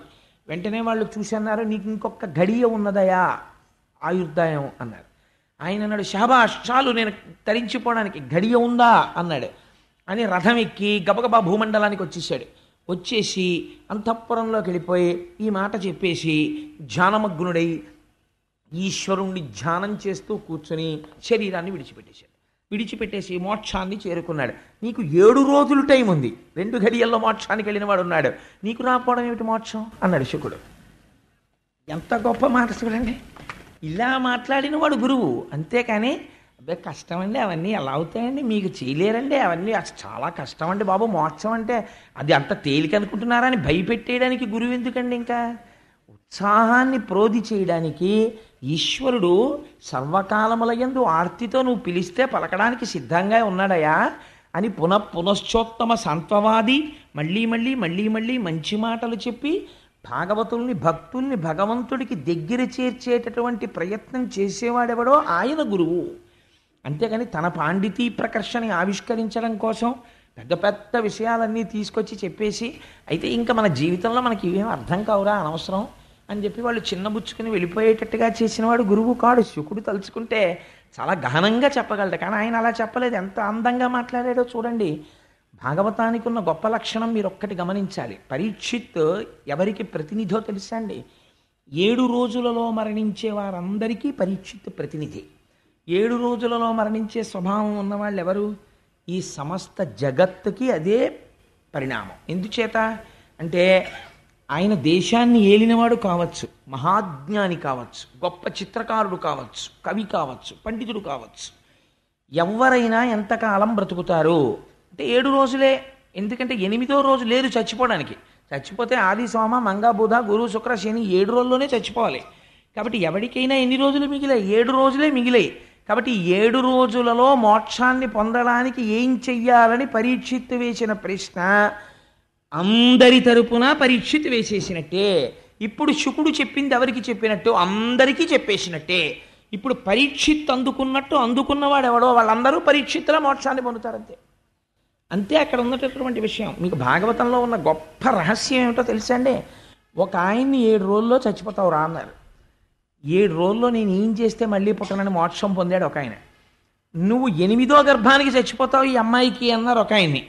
Speaker 1: వెంటనే వాళ్ళు చూసి అన్నారు, నీకు ఇంకొక గడియ ఉన్నదయా ఆయుర్దాయం అన్నారు. ఆయన అన్నాడు, షాబాష్, చాలు నేను తరించిపోవడానికి గడియ ఉందా అన్నాడు. అని రథం ఎక్కి గబగబా భూమండలానికి వచ్చేసాడు. వచ్చేసి అంతఃపురంలోకి వెళ్ళిపోయి ఈ మాట చెప్పేసి ధ్యానమగ్నుడై ఈశ్వరుణ్ణి ధ్యానం చేస్తూ కూర్చొని శరీరాన్ని విడిచిపెట్టేసి మోక్షాన్ని చేరుకున్నాడు. నీకు 7 రోజులు టైం ఉంది, 2 గడియల్లో మోక్షానికి వెళ్ళిన వాడు ఉన్నాడు, నీకు రాకపోవడం ఏమిటి మోక్షం అన్నాడు శుకుడు. ఎంత గొప్ప మాట చూడండి. ఇలా మాట్లాడిన వాడు గురువు. అంతేకాని అదే కష్టం అండి, అవన్నీ ఎలా అవుతాయండి, మీకు చేయలేరండి అవన్నీ, అసలు చాలా కష్టం అండి బాబు మోక్షం అంటే. అది అంత తేలిక అనుకుంటున్నారా అని భయపెట్టేయడానికి గురువు ఎందుకండి ఇంకా. ఉత్సాహాన్ని ప్రోధి చేయడానికి ఈశ్వరుడు సర్వకాలములయందు ఆర్తితో నువ్వు పిలిస్తే పలకడానికి సిద్ధంగా ఉన్నాడయా అని పునశ్చోత్తమ సంత్వవాది మళ్ళీ మళ్ళీ మళ్ళీ మళ్ళీ మంచి మాటలు చెప్పి భాగవతుల్ని భక్తుల్ని భగవంతుడికి దగ్గర చేర్చేటటువంటి ప్రయత్నం చేసేవాడెవడో ఆయన గురువు. అంతేగాని తన పాండితీ ప్రకర్షని ఆవిష్కరించడం కోసం పెద్ద పెద్ద విషయాలన్నీ తీసుకొచ్చి చెప్పేసి అయితే ఇంకా మన జీవితంలో మనకి ఇవేం అర్థం కావురా అనవసరం అని చెప్పి వాళ్ళు చిన్నబుచ్చుకుని వెళ్ళిపోయేటట్టుగా చేసినవాడు గురువు కాడు. శుకుడు తలుచుకుంటే చాలా గహనంగా చెప్పగలడు, కానీ ఆయన అలా చెప్పలేదు. ఎంత అందంగా మాట్లాడాడో చూడండి. భాగవతానికి ఉన్న గొప్ప లక్షణం మీరు ఒక్కటి గమనించాలి. పరీక్షిత్ ఎవరికి ప్రతినిధో తెలుసా అండి? 7 రోజులలో మరణించే వారందరికీ పరీక్షిత్ ప్రతినిధి. 7 రోజులలో మరణించే స్వభావం ఉన్నవాళ్ళు ఎవరు? ఈ సమస్త జగత్తుకి అదే పరిణామం. ఎందుచేత అంటే ఆయన దేశాన్ని ఏలినవాడు కావచ్చు, మహాజ్ఞాని కావచ్చు, గొప్ప చిత్రకారుడు కావచ్చు, కవి కావచ్చు, పండితుడు కావచ్చు. ఎవరైనా ఎంతకాలం బ్రతుకుతారు అంటే 7 రోజులే. ఎందుకంటే 8వ రోజు లేదు చచ్చిపోవడానికి. చచ్చిపోతే ఆది సోమ మంగ బుధ గురు శుక్ర శని 7 రోజుల్లోనే చచ్చిపోవాలి. కాబట్టి ఎవరికైనా ఎన్ని రోజులు మిగిలాయి? 7 రోజులే మిగిలాయి. కాబట్టి 7 రోజులలో మోక్షాన్ని పొందడానికి ఏం చెయ్యాలని పరీక్షిత్తు వేసిన ప్రశ్న అందరి తరపున పరీక్షిత్తు వేసేసినట్టే. ఇప్పుడు శుకుడు చెప్పింది ఎవరికి చెప్పినట్టు? అందరికీ చెప్పేసినట్టే. ఇప్పుడు పరీక్షిత్ అందుకున్నట్టు అందుకున్నవాడు ఎవడో వాళ్ళందరూ పరీక్షిత్తుల మోక్షాన్ని పొందుతారంతే. అంతే అక్కడ ఉన్నటువంటి విషయం. మీకు భాగవతంలో ఉన్న గొప్ప రహస్యం ఏమిటో తెలుసా అండి? ఒక ఆయన్ని 7 రోజుల్లో చచ్చిపోతావు రా అన్నారు. 7 రోజుల్లో నేను ఏం చేస్తే మళ్ళీ పుట్టనని మోక్షం పొందాడు ఒక ఆయన. నువ్వు 8వ గర్భానికి చచ్చిపోతావు ఈ అమ్మాయికి అన్నారు ఒక ఆయన్ని.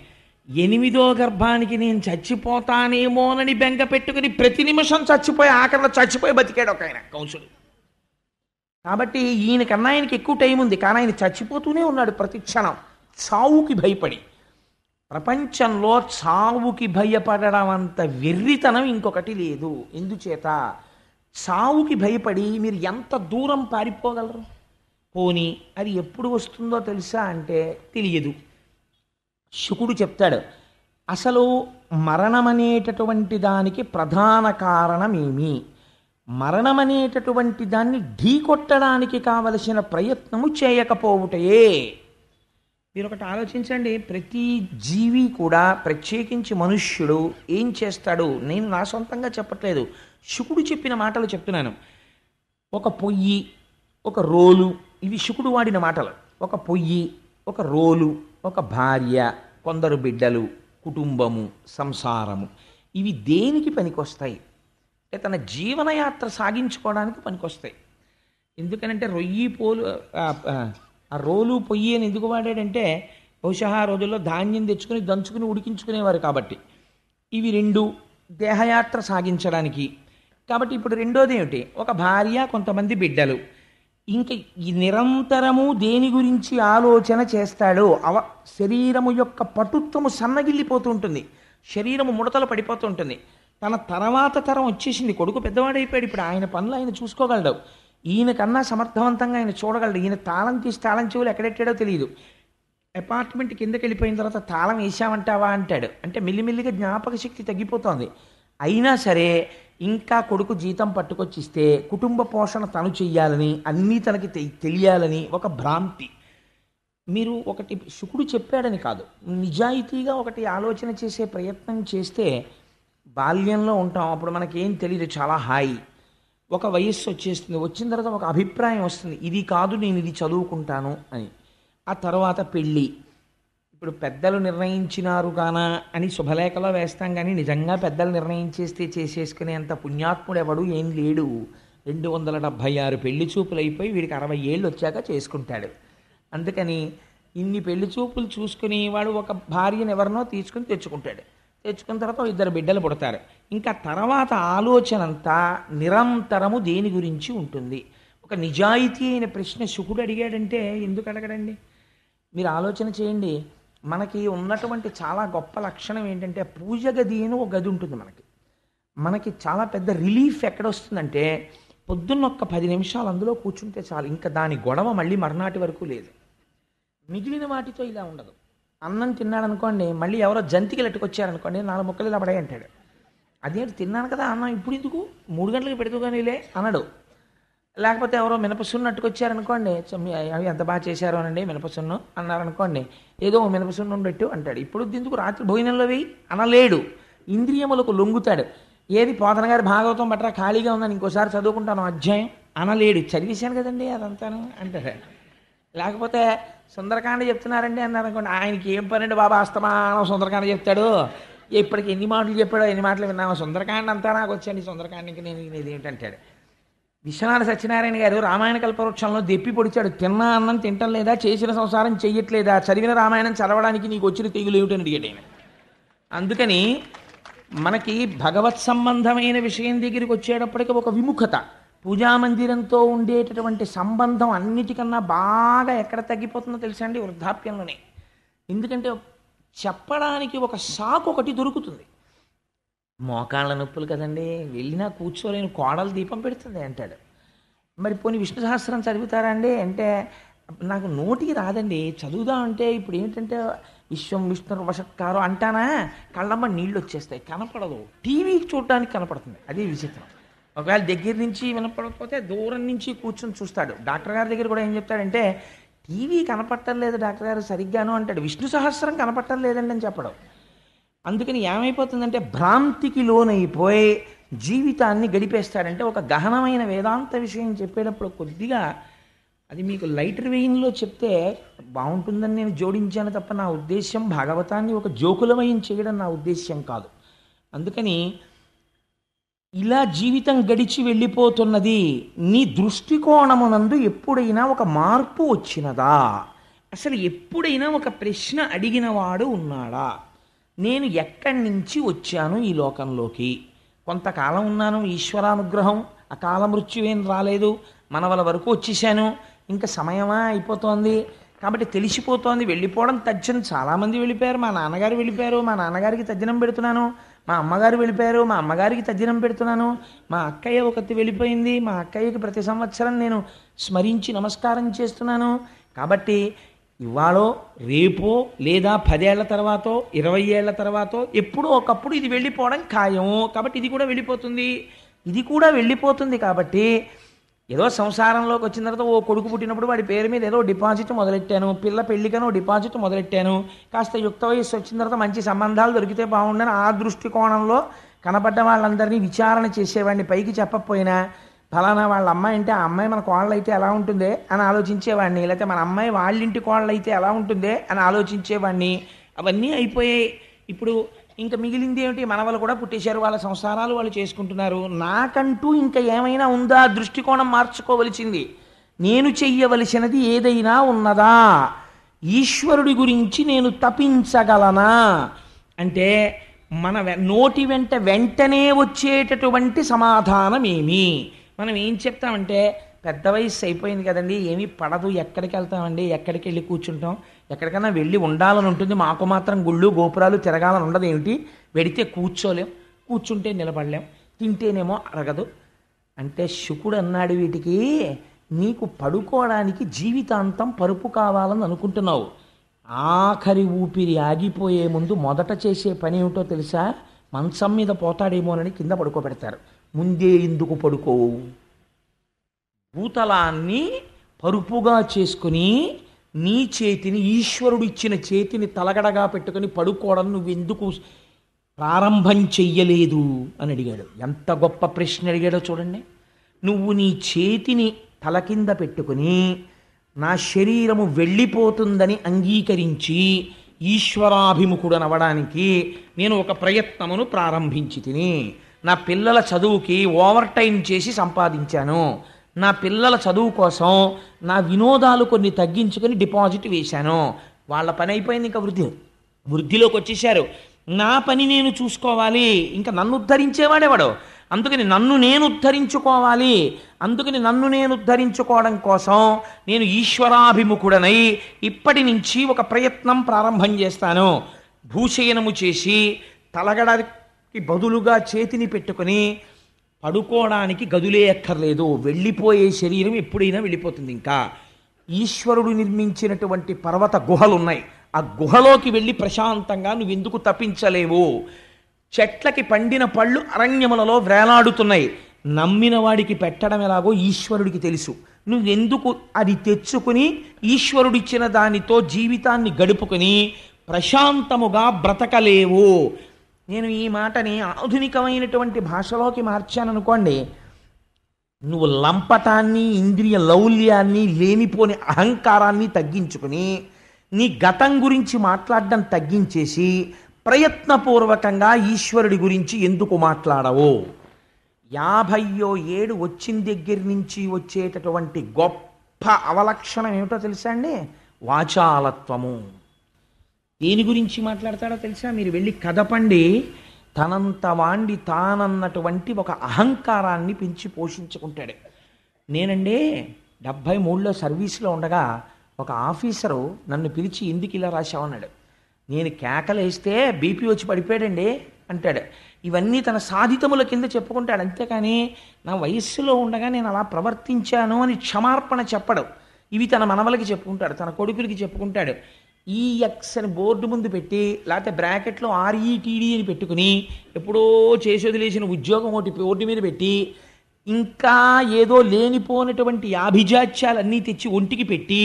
Speaker 1: 8వ గర్భానికి నేను చచ్చిపోతానేమోనని బెంగ పెట్టుకుని ప్రతి నిమిషం చచ్చిపోయి ఆఖరిలో చచ్చిపోయి బతికాడు ఒక ఆయన కంసుడు. కాబట్టి ఈయనకన్నా ఆయనకి ఎక్కువ టైం ఉంది, కానీ ఆయన చచ్చిపోతూనే ఉన్నాడు ప్రతి క్షణం చావుకి భయపడి. ప్రపంచంలో చావుకి భయపడడం అంత వెర్రితనం ఇంకొకటి లేదు. ఎందుచేత చావుకి భయపడి మీరు ఎంత దూరం పారిపోగలరు? పోనీ అది ఎప్పుడు వస్తుందో తెలుసా అంటే తెలియదు. శుకుడు చెప్తాడు, అసలు మరణమనేటటువంటి దానికి ప్రధాన కారణమేమి? మరణమనేటటువంటి దాన్ని ఢీకొట్టడానికి కావలసిన ప్రయత్నము చేయకపోవుటయే. మీరు ఒకటి ఆలోచించండి. ప్రతి జీవి కూడా ప్రత్యేకించి మనుష్యుడు ఏం చేస్తాడు? నేను నా సొంతంగా చెప్పట్లేదు, శుకుడు చెప్పిన మాటలు చెప్తున్నాను. ఒక పొయ్యి, ఒక రోలు, ఇవి శుకుడు వాడిన మాటలు. ఒక పొయ్యి, ఒక రోలు, ఒక భార్య, కొందరు బిడ్డలు, కుటుంబము, సంసారము, ఇవి దేనికి పనికొస్తాయి? అంటే తన జీవనయాత్ర సాగించుకోవడానికి పనికొస్తాయి. ఎందుకనంటే రొయ్యి పోలు ఆ రోలు పొయ్యి అని ఎందుకు వాడాడంటే బహుశా ఆ రోజుల్లో ధాన్యం తెచ్చుకుని దంచుకుని ఉడికించుకునేవారు కాబట్టి. ఇవి 2 దేహయాత్ర సాగించడానికి. కాబట్టి ఇప్పుడు రెండోది ఏమిటి? ఒక భార్య, కొంతమంది బిడ్డలు. ఇంకా ఈ నిరంతరము దేని గురించి ఆలోచన చేస్తాడో శరీరము యొక్క పటుత్వము సన్నగిల్లిపోతూ ఉంటుంది, శరీరము ముడతలు పడిపోతూ ఉంటుంది. తన తర్వాత తరం వచ్చేసింది, కొడుకు పెద్దవాడైపోయాడు, ఇప్పుడు ఆయన పనులు ఆయన చూసుకోగలడు. ఈయనకన్నా సమర్థవంతంగా ఆయన చూడగలడు. ఈయన తాళం తీసి తాళం చెవులు ఎక్కడెట్టాడో తెలియదు. అపార్ట్మెంట్ కిందకి వెళ్ళిపోయిన తర్వాత తాళం వేసామంటావా అంటాడు. అంటే మెల్లిమెల్లిగా జ్ఞాపక శక్తి తగ్గిపోతుంది. అయినా సరే ఇంకా కొడుకు జీతం పట్టుకొచ్చిస్తే కుటుంబ పోషణ తను చెయ్యాలని, అన్నీ తనకి తెలియాలని ఒక భ్రాంతి. మీరు ఒకటి శుకుడు చెప్పాడని కాదు, నిజాయితీగా ఒకటి ఆలోచన చేసే ప్రయత్నం చేస్తే బాల్యంలో ఉంటాం, అప్పుడు మనకేం తెలియదు, చాలా హాయి. ఒక వయస్సు వచ్చేస్తుంది, వచ్చిన తర్వాత ఒక అభిప్రాయం వస్తుంది, ఇది కాదు నేను ఇది చదువుకుంటాను అని. ఆ తర్వాత పెళ్ళి. ఇప్పుడు పెద్దలు నిర్ణయించినారు కానా అని శుభలేఖలో వేస్తాం, కానీ నిజంగా పెద్దలు నిర్ణయించేస్తే చేసేసుకునేంత పుణ్యాత్ముడు ఎవడు ఏం లేడు. 276 పెళ్లి చూపులు అయిపోయి వీడికి 60 ఏళ్ళు వచ్చాక చేసుకుంటాడు. అందుకని ఇన్ని పెళ్లి చూపులు చూసుకుని వాడు ఒక భార్యను ఎవరినో తీసుకుని తెచ్చుకుంటాడు. తెచ్చుకున్న తర్వాత 2 బిడ్డలు పుడతారు. ఇంకా తర్వాత ఆలోచన అంతా నిరంతరము దేని గురించి ఉంటుంది? ఒక నిజాయితీ అయిన ప్రశ్న శుకుడు అడిగాడంటే ఎందుకు అడగడండి? మీరు ఆలోచన చేయండి. మనకి ఉన్నటువంటి చాలా గొప్ప లక్షణం ఏంటంటే పూజ గది అని ఒక గది ఉంటుంది మనకి చాలా పెద్ద రిలీఫ్ ఎక్కడొస్తుందంటే పొద్దున్న ఒక్క 10 నిమిషాలు అందులో కూర్చుంటే చాలు, ఇంకా దాని గొడవ మళ్ళీ మర్నాటి వరకు లేదు. మిగిలిన వాటితో ఇలా ఉండదు. అన్నం తిన్నాడు అనుకోండి, మళ్ళీ ఎవరో జంతికలు ఎట్టుకొచ్చారనుకోండి, 4 ముక్కలు ఇలా పడే అంటాడు. అదేంటి తిన్నాను కదా అన్నం ఇప్పుడు ఎందుకు 3 గంటలకు పెడుతూ కానీలే అనడు. లేకపోతే ఎవరో మినపసున్ను అట్టుకొచ్చారనుకోండి, అవి ఎంత బాగా చేశారు అనండి మినపసున్ను అన్నారనుకోండి, ఏదో మినపసున్ను పెట్టు అంటాడు. ఇప్పుడు ఎందుకు రాత్రి భోజనంలో వేయి అనలేడు. ఇంద్రియములకు లొంగుతాడు. ఏది పోతన గారి భాగవతం బట్రా ఖాళీగా ఉందని ఇంకోసారి చదువుకుంటాను అధ్యాయం అనలేడు. చదివేశాను కదండి అదంతాను అంటాడు. లేకపోతే సుందరకాండ చెప్తున్నారండి అన్నారనుకోండి, ఆయనకి ఏం పనండి బాబా, అస్తమానం సుందరకాండ చెప్తాడు, ఇప్పటికి ఎన్ని మాటలు చెప్పాడో ఎన్ని మాటలు విన్నామో, సుందరకాండ అంతా నాకు వచ్చండి, సుందరకాండకి నేను ఇది ఏంటంటాడు. విశ్వనాథ సత్యనారాయణ గారు రామాయణ కల్పవృక్షంలో దెప్పి పొడిచాడు. తిన్నా అన్నం తింటం లేదా, చేసిన సంసారం చెయ్యట్లేదా, చదివిన రామాయణం చదవడానికి నీకు వచ్చిన తెగులు ఏమిటని అడిగాడు ఆయన. అందుకని మనకి భగవత్ సంబంధమైన విషయం దగ్గరికి వచ్చేటప్పటికి ఒక విముఖత, పూజామందిరంతో ఉండేటటువంటి సంబంధం అన్నిటికన్నా బాగా ఎక్కడ తగ్గిపోతుందో తెలుసా అండి? వృద్ధాప్యంలోనే. ఎందుకంటే చెప్పడానికి ఒక సాకు ఒకటి దొరుకుతుంది. మోకాళ్ళ నొప్పులు కదండి, వెళ్ళినా కూర్చోలేని కోడలు దీపం పెడుతుంది అంటాడు. మరి పోనీ విష్ణు సహస్రం చదువుతారా అండి అంటే, నాకు నోటికి రాదండి, చదువుదాం అంటే ఇప్పుడు ఏంటంటే విశ్వం విష్ణు వశత్కారం అంటానా కళ్ళమ్మ నీళ్ళు వచ్చేస్తాయి, కనపడదు. టీవీకి చూడడానికి కనపడుతుంది, అదే విచిత్రం. ఒకవేళ దగ్గర నుంచి వినపడకపోతే దూరం నుంచి కూర్చొని చూస్తాడు. డాక్టర్ గారి దగ్గర కూడా ఏం చెప్తాడంటే, టీవీ కనపడటం లేదు డాక్టర్ గారు సరిగ్గాను అంటాడు, విష్ణు సహస్రం కనపడటం లేదండి అని చెప్పడం. అందుకని ఏమైపోతుందంటే భ్రాంతికి లోనైపోయి జీవితాన్ని గడిపేస్తాడంటే. ఒక గహనమైన వేదాంత విషయం చెప్పేటప్పుడు కొద్దిగా అది మీకు లైటర్ వెయిన్లో చెప్తే బాగుంటుందని నేను జోడించాను తప్ప నా ఉద్దేశ్యం భాగవతాన్ని ఒక జోకులమయం చేయడం నా ఉద్దేశ్యం కాదు. అందుకని ఇలా జీవితం గడిచి వెళ్ళిపోతున్నది. నీ దృష్టికోణమునందు ఎప్పుడైనా ఒక మార్పు వచ్చినదా? అసలు ఎప్పుడైనా ఒక ప్రశ్న అడిగినవాడు ఉన్నాడా? నేను ఎక్కడి నుంచి వచ్చాను ఈ లోకంలోకి? కొంతకాలం ఉన్నాను, ఈశ్వరానుగ్రహం, అకాల మృత్యువేం రాలేదు, మనవల వరకు వచ్చేసాను, ఇంకా సమయమా అయిపోతోంది కాబట్టి తెలిసిపోతోంది, వెళ్ళిపోవడం తథ్యం. చాలామంది వెళ్ళిపోయారు, మా నాన్నగారు వెళ్ళిపోయారు, మా నాన్నగారికి తద్దినం పెడుతున్నాను, మా అమ్మగారు వెళ్ళిపోయారు, మా అమ్మగారికి తద్దినం పెడుతున్నాను, మా అక్కయ్య ఒకటి వెళ్ళిపోయింది, మా అక్కయ్యకి ప్రతి సంవత్సరం నేను స్మరించి నమస్కారం చేస్తున్నాను. కాబట్టి ఇవాళో రేపో లేదా 10 ఏళ్ల తర్వాతో 20 ఏళ్ల తర్వాతో ఎప్పుడో ఒకప్పుడు ఇది వెళ్ళిపోవడం ఖాయం. కాబట్టి ఇది కూడా వెళ్ళిపోతుంది. కాబట్టి ఏదో సంసారంలోకి వచ్చిన తర్వాత ఓ కొడుకు పుట్టినప్పుడు వాడి పేరు మీద ఏదో డిపాజిట్ మొదలెట్టాను, పిల్ల పెళ్లికనో డిపాజిట్ మొదలెట్టాను, కాస్త యుక్త వయస్సు వచ్చిన తర్వాత మంచి సంబంధాలు దొరికితే బాగుండని ఆ దృష్టికోణంలో కనపడ్డ వాళ్ళందరినీ విచారణ చేసేవాడిని. పైకి చెప్పకపోయినా ఫలానా వాళ్ళ అమ్మాయి అంటే ఆ అమ్మాయి మన కోళ్ళు అయితే ఎలా ఉంటుందే అని ఆలోచించేవాడిని, లేకపోతే మన అమ్మాయి వాళ్ళింటి కోళ్ళు అయితే ఎలా ఉంటుందే అని ఆలోచించేవాడిని. అవన్నీ అయిపోయాయి. ఇప్పుడు ఇంకా మిగిలింది ఏమిటి? మనవలు కూడా పుట్టేశారు, వాళ్ళ సంసారాలు వాళ్ళు చేసుకుంటున్నారు. నాకంటూ ఇంకా ఏమైనా ఉందా? దృష్టికోణం మార్చుకోవలసింది. నేను చెయ్యవలసినది ఏదైనా ఉన్నదా? ఈశ్వరుడి గురించి నేను తపించగలనా అంటే మన నోటి వెంటనే వచ్చేటటువంటి సమాధానం ఏమి? మనం ఏం చెప్తామంటే, పెద్ద వయసు అయిపోయింది కదండి, ఏమీ పడదు, ఎక్కడికి వెళ్తామండి, ఎక్కడికి వెళ్ళి కూర్చుంటాం, ఎక్కడికైనా వెళ్ళి ఉండాలని ఉంటుంది, మాకు మాత్రం గుళ్ళు గోపురాలు తిరగాలని ఉండదు ఏమిటి, వెడితే కూర్చోలేం, కూర్చుంటే నిలబడలేం, తింటేనేమో అరగదు అంటే శుకుడు అన్నాడు, వీటికి నీకు పడుకోవడానికి జీవితాంతం పరుపు కావాలని అనుకుంటున్నావు. ఆఖరి ఊపిరి ఆగిపోయే ముందు మొదట చేసే పని ఏమిటో తెలుసా? మంచం మీద పోతాడేమోనని కింద పడుకోబెడతారు. ముందే ఎందుకు పడుకోవు? భూతలాన్ని పరుపుగా చేసుకుని నీ చేతిని, ఈశ్వరుడు ఇచ్చిన చేతిని తలగడగా పెట్టుకుని పడుకోవడం నువ్వెందుకు ప్రారంభం చెయ్యలేదు అని అడిగాడు. ఎంత గొప్ప ప్రశ్న అడిగాడో చూడండి. నువ్వు నీ చేతిని తల కింద పెట్టుకుని నా శరీరము వెళ్ళిపోతుందని అంగీకరించి ఈశ్వరాభిముఖుడనవడానికి నేను ఒక ప్రయత్నమును ప్రారంభించి తిని, నా పిల్లల చదువుకి ఓవర్ టైం చేసి సంపాదించాను, నా పిల్లల చదువు కోసం నా వినోదాలు కొన్ని తగ్గించుకొని డిపాజిట్ వేశాను, వాళ్ళ పని అయిపోయింది, ఇంకా వృద్ధిలోకి వచ్చేసారు, నా పని నేను చూసుకోవాలి, ఇంకా నన్ను ఉద్ధరించేవాడేవాడు, అందుకని నన్ను నేను ఉద్ధరించుకోవాలి, అందుకని నన్ను నేను ఉద్ధరించుకోవడం కోసం నేను ఈశ్వరాభిముఖుడనై ఇప్పటి నుంచి ఒక ప్రయత్నం ప్రారంభం చేస్తాను. భూశయనము చేసి తలగడకి బదులుగా చేతిని పెట్టుకుని పడుకోవడానికి గదులే అక్కర్లేదు, వెళ్ళిపోయే శరీరం ఎప్పుడైనా వెళ్ళిపోతుంది. ఇంకా ఈశ్వరుడు నిర్మించినటువంటి పర్వత గుహలు ఉన్నాయి. ఆ గుహలోకి వెళ్ళి ప్రశాంతంగా నువ్వెందుకు తప్పించలేవు? చెట్లకి పండిన పళ్ళు అరణ్యములలో వేలాడుతున్నాయి. నమ్మిన వాడికి పెట్టడం ఎలాగో ఈశ్వరుడికి తెలుసు. నువ్వెందుకు అది తెచ్చుకుని ఈశ్వరుడిచ్చిన దానితో జీవితాన్ని గడుపుకుని ప్రశాంతముగా బ్రతకలేవు? నేను ఈ మాటని ఆధునికమైనటువంటి భాషలోకి మార్చాననుకోండి, నువ్వు లంపటాన్ని, ఇంద్రియ లౌల్యాన్ని, లేనిపోని అహంకారాన్ని తగ్గించుకుని నీ గతం గురించి మాట్లాడడం తగ్గించేసి ప్రయత్నపూర్వకంగా ఈశ్వరుడి గురించి ఎందుకు మాట్లాడవు? 57 వచ్చిన దగ్గర నుంచి వచ్చేటటువంటి గొప్ప అవలక్షణం ఏమిటో తెలుసా అండి? వాచాలత్వము. దేని గురించి మాట్లాడతాడో తెలుసా? మీరు వెళ్ళి కదపండి. తనంత వాండి తానన్నటువంటి ఒక అహంకారాన్ని పెంచి పోషించుకుంటాడు. నేనండి 73లో సర్వీస్లో ఉండగా ఒక ఆఫీసరు నన్ను పిలిచి ఎందుకు ఇలా రాశావన్నాడు. నేను కేకలేస్తే బీపీ వచ్చి పడిపోయాడండి అంటాడు. ఇవన్నీ తన సాధితముల కింద చెప్పుకుంటాడు. అంతేకాని నా వయస్సులో ఉండగా నేను అలా ప్రవర్తించాను అని క్షమార్పణ చెప్పడు. ఇవి తన మనవలకి చెప్పుకుంటాడు, తన కొడుకులకి చెప్పుకుంటాడు. ఈఎక్స్ అని బోర్డు ముందు పెట్టి, లేకపోతే బ్రాకెట్లో ఆర్ఈటీడీ అని పెట్టుకుని ఎప్పుడో చేసి వదిలేసిన ఉద్యోగం ఒకటి బోర్డు మీద పెట్టి, ఇంకా ఏదో లేనిపోయినటువంటి ఆభిజాత్యాలన్నీ తెచ్చి ఒంటికి పెట్టి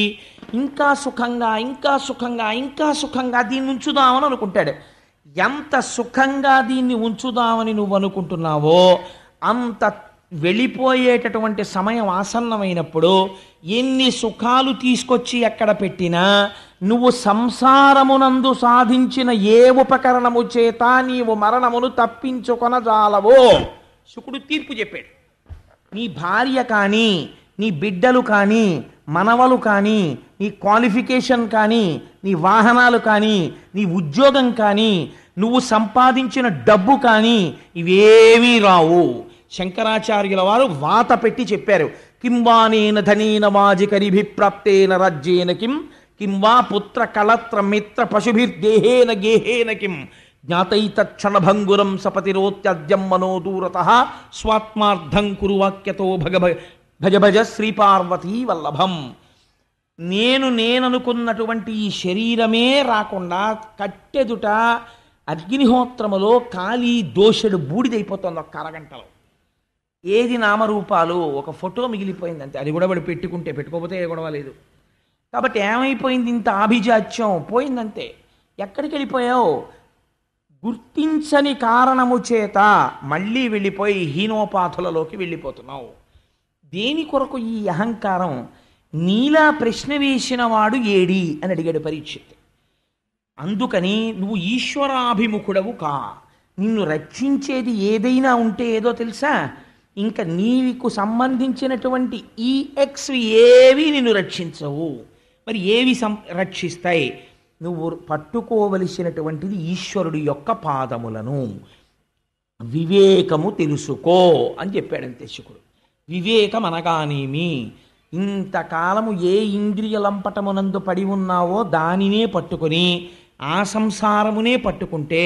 Speaker 1: ఇంకా సుఖంగా ఇంకా సుఖంగా ఇంకా సుఖంగా దీన్ని ఉంచుదామని అనుకుంటాడు. ఎంత సుఖంగా దీన్ని ఉంచుదామని నువ్వు అనుకుంటున్నావో అంత వెళ్ళిపోయేటటువంటి సమయం ఆసన్నమైనప్పుడు ఎన్ని సుఖాలు తీసుకొచ్చి ఎక్కడ పెట్టినా నువ్వు సంసారమునందు సాధించిన ఏ ఉపకరణము చేత నీవు మరణమును తప్పించుకొనజాలవో శుకుడు తీర్పు చెప్పాడు. నీ భార్య కానీ, నీ బిడ్డలు కానీ, మనవలు కానీ, నీ క్వాలిఫికేషన్ కానీ, నీ వాహనాలు కానీ, నీ ఉద్యోగం కానీ, నువ్వు సంపాదించిన డబ్బు కానీ ఇవేమీ రావు. శంకరాచార్యుల వారు వాత పెట్టి చెప్పారు. కింవానేన ధనేన వాజికరిభిప్రాప్తేన రాజ్యేన కింవా పుత్ర కళత్ర మిత్ర పశుభిర్దేహేన గేహేన కిం జ్ఞాతైతక్షణభంగురం సపతిరోత్యజ్యం మనోదూరతః స్వాత్మార్థం కురు వాక్యతో భజ భజ శ్రీపార్వతీ వల్లభం. నేననుకున్నటువంటి ఈ శరీరమే రాకుండా కట్టెదుట అగ్నిహోత్రములో కాలి దోషుడు బూడిదైపోతుంది ఒక్క అరగంటలో. ఏది నామరూపాలు? ఒక ఫోటో మిగిలిపోయింది అంతే. అది కూడా వాడు పెట్టుకోకపోతే ఏ గొడవ లేదు. కాబట్టి ఏమైపోయింది? ఇంత ఆభిజాత్యం పోయిందంతే. ఎక్కడికి వెళ్ళిపోయావు? గుర్తించని కారణము చేత మళ్ళీ వెళ్ళిపోయి హీనోపాధులలోకి వెళ్ళిపోతున్నావు. దేని కొరకు ఈ అహంకారం? నీలా ప్రశ్న వేసిన వాడు ఏడి అని అడిగాడు పరీక్షిత్. అందుకని నువ్వు ఈశ్వరాభిముఖుడవు కా. నిన్ను రక్షించేది ఏదైనా ఉంటే ఏదో తెలుసా? ఇంకా నీకు సంబంధించినటువంటి ఈఎక్స్ ఏవి నిన్ను రక్షించవు. మరి ఏవి రక్షిస్తాయి? నువ్వు పట్టుకోవలసినటువంటిది ఈశ్వరుడి యొక్క పాదములను. వివేకము తెలుసుకో అని చెప్పాడంతే శుకుడు. వివేకం అనగానేమి? ఇంతకాలము ఏ ఇంద్రియ లంపటమునందు పడి ఉన్నావో దానినే పట్టుకొని ఆ సంసారమునే పట్టుకుంటే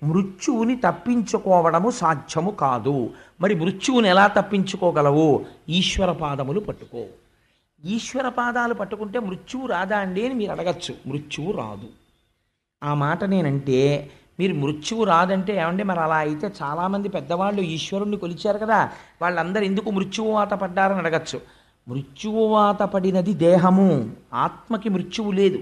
Speaker 1: మృత్యువుని తప్పించుకోవడము సాధ్యము కాదు. మరి మృత్యువుని ఎలా తప్పించుకోగలవు? ఈశ్వర పాదములు పట్టుకో. ఈశ్వర పాదాలు పట్టుకుంటే మృత్యువు రాదా అండి అని మీరు అడగచ్చు. మృత్యువు రాదు. ఆ మాట నేనంటే మీరు మృత్యువు రాదంటే ఏమంటే మరి అలా అయితే చాలామంది పెద్దవాళ్ళు ఈశ్వరుణ్ణి కొలిచారు కదా, వాళ్ళందరూ ఎందుకు మృత్యువాత పడ్డారని అడగచ్చు. మృత్యువాత పడినది దేహము, ఆత్మకి మృత్యువు లేదు.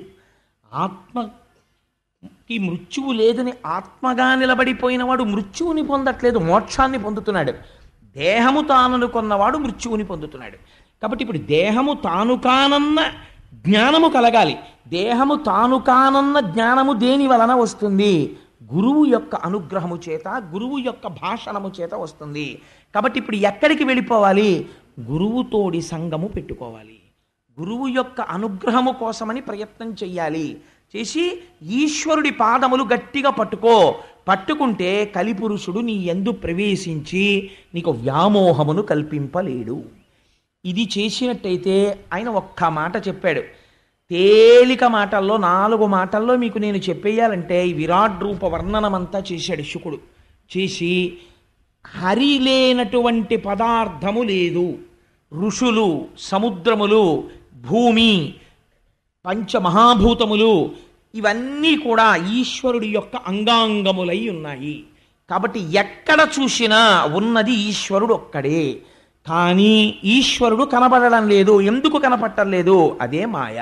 Speaker 1: ఆత్మకి మృత్యువు లేదని ఆత్మగా నిలబడిపోయిన వాడు మృత్యువుని పొందట్లేదు, మోక్షాన్ని పొందుతున్నాడు. దేహము తాననుకున్నవాడు మృత్యువుని పొందుతున్నాడు. కాబట్టి ఇప్పుడు దేహము తాను కానన్న జ్ఞానము కలగాలి. దేహము తాను కానన్న జ్ఞానము దేని వలన వస్తుంది? గురువు యొక్క అనుగ్రహము చేత, గురువు యొక్క భాషణము చేత వస్తుంది. కాబట్టి ఇప్పుడు ఎక్కడికి వెళ్ళిపోవాలి? గురువుతోడి సంగము పెట్టుకోవాలి. గురువు యొక్క అనుగ్రహము కోసమని ప్రయత్నం చెయ్యాలి. చేసి ఈశ్వరుడి పాదములు గట్టిగా పట్టుకుంటే కలిపురుషుడు నీ యందు ప్రవేశించి నీకు వ్యామోహమును కల్పింపలేడు. ఇది చేసినట్టయితే ఆయన ఒక్క మాట చెప్పాడు. తేలిక మాటల్లో 4 మాటల్లో మీకు నేను చెప్పేయాలంటే ఈ విరాట్ రూప వర్ణనమంతా చేశాడు శుకుడు. చేసి హరి లేనటువంటి పదార్థము లేదు. ఋషులు, సముద్రములు, భూమి, పంచమహాభూతములు ఇవన్నీ కూడా ఈశ్వరుడి యొక్క అంగాంగములై ఉన్నాయి. కాబట్టి ఎక్కడ చూసినా ఉన్నది ఈశ్వరుడు ఒక్కడే. కానీ ఈశ్వరుడు కనబడడం లేదు. ఎందుకు కనపడటం లేదు? అదే మాయ.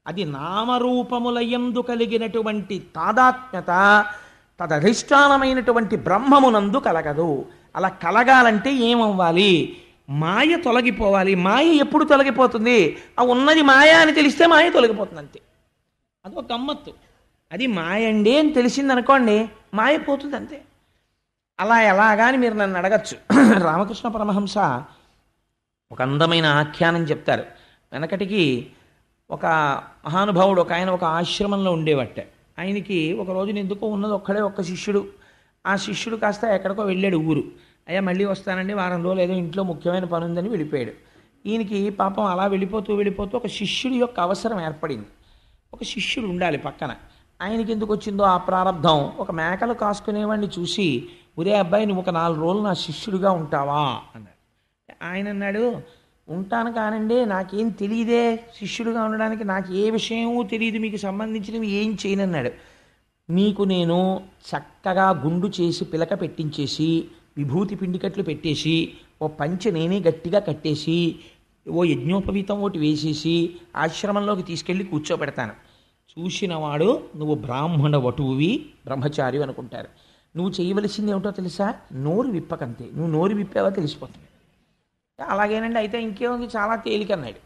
Speaker 1: అది నామరూపముల యందు కలిగినటువంటి తాదాత్మ్యత తదధిష్టానమైనటువంటి బ్రహ్మమునందు కలగదు. అలా కలగాలంటే ఏమవ్వాలి? మాయ తొలగిపోవాలి. మాయ ఎప్పుడు తొలగిపోతుంది? ఆ ఉన్నది మాయ అని తెలిస్తే మాయ తొలగిపోతుంది, అంతే. అదొక గమ్మత్తు. అది మాయ అండి అని తెలిసిందనుకోండి, మాయ పోతుంది, అంతే. అలా ఎలాగా అని మీరు నన్ను అడగచ్చు. రామకృష్ణ పరమహంస ఒక అందమైన ఆఖ్యానం చెప్తారు. వెనకటికి ఒక మహానుభావుడు ఒక ఆయన ఒక ఆశ్రమంలో ఉండేవట్ట. ఆయనకి ఒక రోజున ఎందుకో ఉన్నది ఒక్కడే ఒక్క శిష్యుడు. ఆ శిష్యుడు కాస్త ఎక్కడికో వెళ్ళాడు ఊరు. అయ్యా మళ్ళీ వస్తానండి, వారం రోజులు ఏదో ఇంట్లో ముఖ్యమైన పని ఉందని వెళ్ళిపోయాడు. ఈయనకి పాపం అలా వెళ్ళిపోతూ ఒక శిష్యుడి యొక్క అవసరం ఏర్పడింది. ఒక శిష్యుడు ఉండాలి పక్కన. ఆయనకి ఎందుకు వచ్చిందో ఆ ప్రారంధం. ఒక మేకలు కాసుకునేవాడిని చూసి, ఒరే అబ్బాయి నువ్వు ఒక 4 రోజులు నా శిష్యుడిగా ఉంటావా అన్నాడు. ఆయన అన్నాడు, ఉంటాను కానండి, నాకేం తెలియదే శిష్యుడిగా ఉండడానికి, నాకు ఏ విషయమూ తెలియదు, మీకు సంబంధించినవి ఏం చేయనన్నాడు. మీకు నేను చక్కగా గుండు చేసి పిలక పెట్టించేసి విభూతి పిండికట్లు పెట్టేసి ఓ పంచె నేనే గట్టిగా కట్టేసి ఓ యజ్ఞోపవీతం ఒకటి వేసేసి ఆశ్రమంలోకి తీసుకెళ్ళి కూర్చోబెడతాను. చూసినవాడు నువ్వు బ్రాహ్మణ వటువువి, బ్రహ్మచారి అనుకుంటారు. నువ్వు చేయవలసింది ఏమిటో తెలుసా? నోరు విప్పకంతే. నువ్వు నోరు విప్పావా తెలిసిపోతుంది. అలాగేనండి, అయితే ఇంకేముంది, చాలా తేలిక అన్నాడు.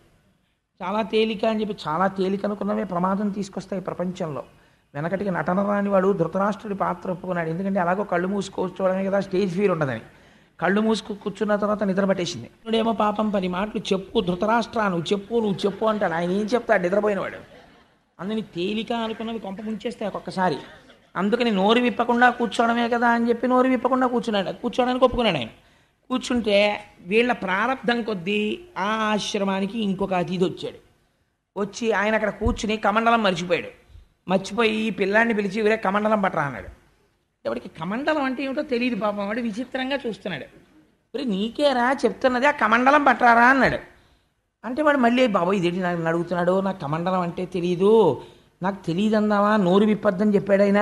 Speaker 1: చాలా తేలిక అని చెప్పి చాలా తేలిక అనుకున్నవే ప్రమాదం తీసుకొస్తాయి ప్రపంచంలో. వెనకటికి నటన రాని వాడు ధృతరాష్ట్రుడి పాత్ర ఒప్పుకున్నాడు. ఎందుకంటే అలాగో కళ్ళు మూసుకోవడమే కదా, స్టేజ్ ఫీర్ ఉండదని. కళ్ళు మూసుకు కూర్చున్న తర్వాత నిద్ర పట్టేసింది. ఇప్పుడేమో పాపం 10 మాటలు చెప్పు ధృతరాష్ట్ర, నువ్వు చెప్పు అంటాడు. ఆయన ఏం చెప్తాడు? నిద్రపోయినవాడు. అందుని తేలిక అనుకున్నవి కొంప ముంచేస్తాయి ఒక్కొక్కసారి. అందుకని నోరు విప్పకుండా కూర్చోవడమే కదా అని చెప్పి నోరు విప్పకుండా కూర్చోడానికి ఒప్పుకున్నాడు ఆయన. కూర్చుంటే వీళ్ళ ప్రారంధం కొద్దీ ఆ ఆశ్రమానికి ఇంకొక అతిథి వచ్చాడు. వచ్చి ఆయన అక్కడ కూర్చుని కమండలం మర్చిపోయి ఈ పిల్లాన్ని పిలిచి వీరే కమండలం పట్టరా అన్నాడు. ఎవరికి కమండలం అంటే ఏమిటో తెలియదు పాపం. వాడు విచిత్రంగా చూస్తున్నాడు. మరి నీకేరా చెప్తున్నది, ఆ కమండలం పట్టరారా అన్నాడు. అంటే వాడు మళ్ళీ బాబోయ్ ఇదేంటి నన్ను అడుగుతున్నాడు, నాకు కమండలం అంటే తెలియదు, నాకు తెలియదు అందావా, నోరు విప్పద్దని చెప్పాడు ఆయన,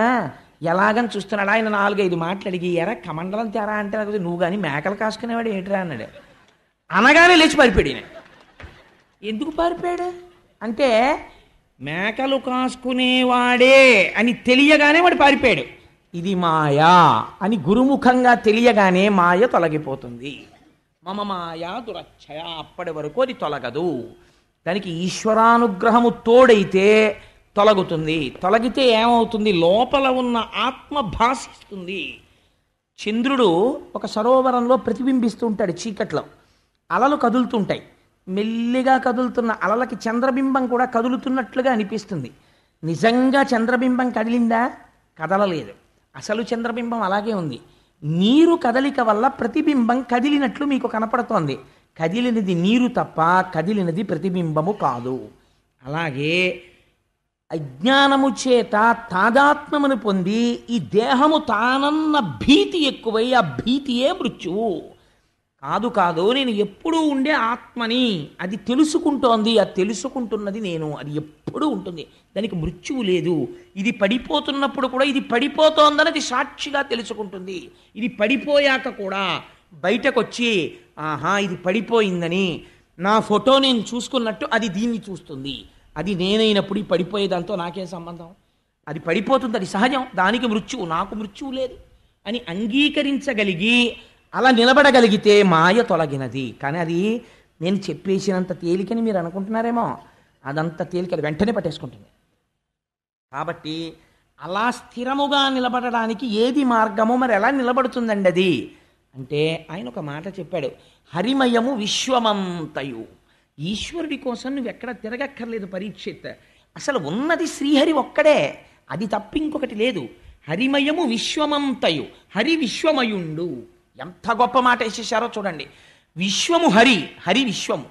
Speaker 1: ఎలాగని చూస్తున్నాడు. ఆయన 4-5 మాటలు అడిగి ఎరా కమండలం తేరా అంటే నాకు నువ్వు కానీ మేకలు కాసుకునేవాడు ఏంటిరా అన్నాడు. అనగానే లేచి పారిపోయాడు. ఎందుకు పారిపోయాడు అంటే మేకలు కాసుకునేవాడే అని తెలియగానే వాడు పారిపోయాడు. ఇది మాయా అని గురుముఖంగా తెలియగానే మాయ తొలగిపోతుంది. మమ మాయా దురచ్చయ, అప్పటి వరకు అది తొలగదు. దానికి ఈశ్వరానుగ్రహము తోడైతే తొలగుతుంది. తొలగితే ఏమవుతుంది? లోపల ఉన్న ఆత్మ భాసిస్తుంది. చంద్రుడు ఒక సరోవరంలో ప్రతిబింబిస్తూ ఉంటాడు చీకట్లో. అలలు కదులుతుంటాయి. మెల్లిగా కదులుతున్న అలలకి చంద్రబింబం కూడా కదులుతున్నట్లుగా అనిపిస్తుంది. నిజంగా చంద్రబింబం కదిలిందా? కదలలేదు. అసలు చంద్రబింబం అలాగే ఉంది. నీరు కదలిక వల్ల ప్రతిబింబం కదిలినట్లు మీకు కనపడుతోంది. కదిలినది నీరు తప్ప కదిలినది ప్రతిబింబము కాదు. అలాగే అజ్ఞానము చేత తాదాత్మ్యమును పొంది ఈ దేహము తానన్న భీతి ఎక్కువై ఆ భీతియే మృత్యువు. కాదు నేను ఎప్పుడూ ఉండే ఆత్మని, అది తెలుసుకుంటోంది, అది తెలుసుకుంటున్నది నేను, అది ఎప్పుడూ ఉంటుంది, దానికి మృత్యువు లేదు. ఇది పడిపోతున్నప్పుడు కూడా ఇది పడిపోతోందని అది సాక్షిగా తెలుసుకుంటుంది. ఇది పడిపోయాక కూడా బయటకు వచ్చి ఆహా ఇది పడిపోయిందని నా ఫోటో నేను చూసుకున్నట్టు అది దీన్ని చూస్తుంది. అది నేనైనప్పుడు ఈ పడిపోయేదాంతో నాకేం సంబంధం? అది పడిపోతుంది, అది సహజం, దానికి మృత్యువు, నాకు మృత్యువు లేదు అని అంగీకరించగలిగి అలా నిలబడగలిగితే మాయ తొలగినది. కానీ అది నేను చెప్పేసినంత తేలికని మీరు అనుకుంటున్నారేమో, అదంత తేలిక, అది వెంటనే పట్టేసుకుంటుంది. కాబట్టి అలా స్థిరముగా నిలబడడానికి ఏది మార్గమో, మరి ఎలా నిలబడుతుందండి అది అంటే ఆయన ఒక మాట చెప్పాడు, హరిమయము విశ్వమంతయు. ఈశ్వరుడి కోసం నువ్వు ఎక్కడ తిరగక్కర్లేదు పరీక్షిత్. అసలు ఉన్నది శ్రీహరి ఒక్కడే, అది తప్ప ఇంకొకటి లేదు. హరిమయము విశ్వమంతయు, హరి విశ్వమయుండు. ఎంత గొప్ప మాట వేసేసారో చూడండి. విశ్వము హరి, హరి విశ్వము,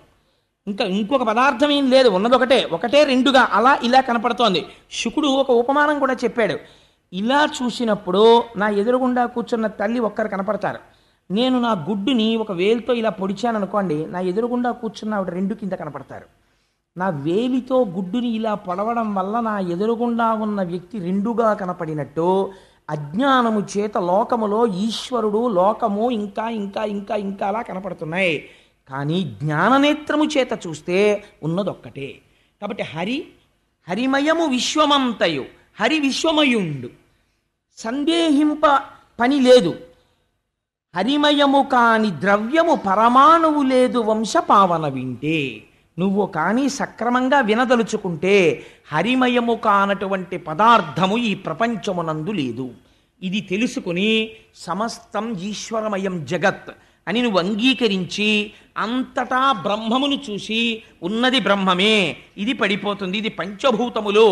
Speaker 1: ఇంకొక పదార్థం ఏం లేదు, ఉన్నది ఒకటే రెండుగా అలా ఇలా కనపడుతోంది. శుకుడు ఒక ఉపమానం కూడా చెప్పాడు. ఇలా చూసినప్పుడు నా ఎదురుగుండా కూర్చున్న తల్లి ఒక్కరు కనపడతారు. నేను నా గుడ్డుని ఒక వేలుతో ఇలా పొడిచాను అనుకోండి, నా ఎదురుగుండా కూర్చున్న ఆవిడ 2 కింద కనపడతారు. నా వేలితో గుడ్డుని ఇలా పొడవడం వల్ల నా ఎదురుగుండా ఉన్న వ్యక్తి రెండుగా కనపడినట్టు అజ్ఞానము చేత లోకములో ఈశ్వరుడు లోకము ఇంకా ఇంకా ఇంకా ఇంకా అలా కనపడుతున్నాయి. కానీ జ్ఞాననేత్రము చేత చూస్తే ఉన్నదొక్కటే. కాబట్టి హరిమయము విశ్వమంతయు, హరి విశ్వమయుండు, సందేహింప పని లేదు. హరిమయము కాని ద్రవ్యము పరమాణువు లేదు వంశ పావన వింటే. నువ్వు కానీ సక్రమంగా వినదలుచుకుంటే హరిమయము కానటువంటి పదార్థము ఈ ప్రపంచమునందు లేదు. ఇది తెలుసుకుని సమస్తం ఈశ్వరమయం జగత్ అని నువ్వు అంగీకరించి అంతటా బ్రహ్మమును చూసి ఉన్నది బ్రహ్మమే, ఇది పడిపోతుంది, ఇది పంచభూతములు,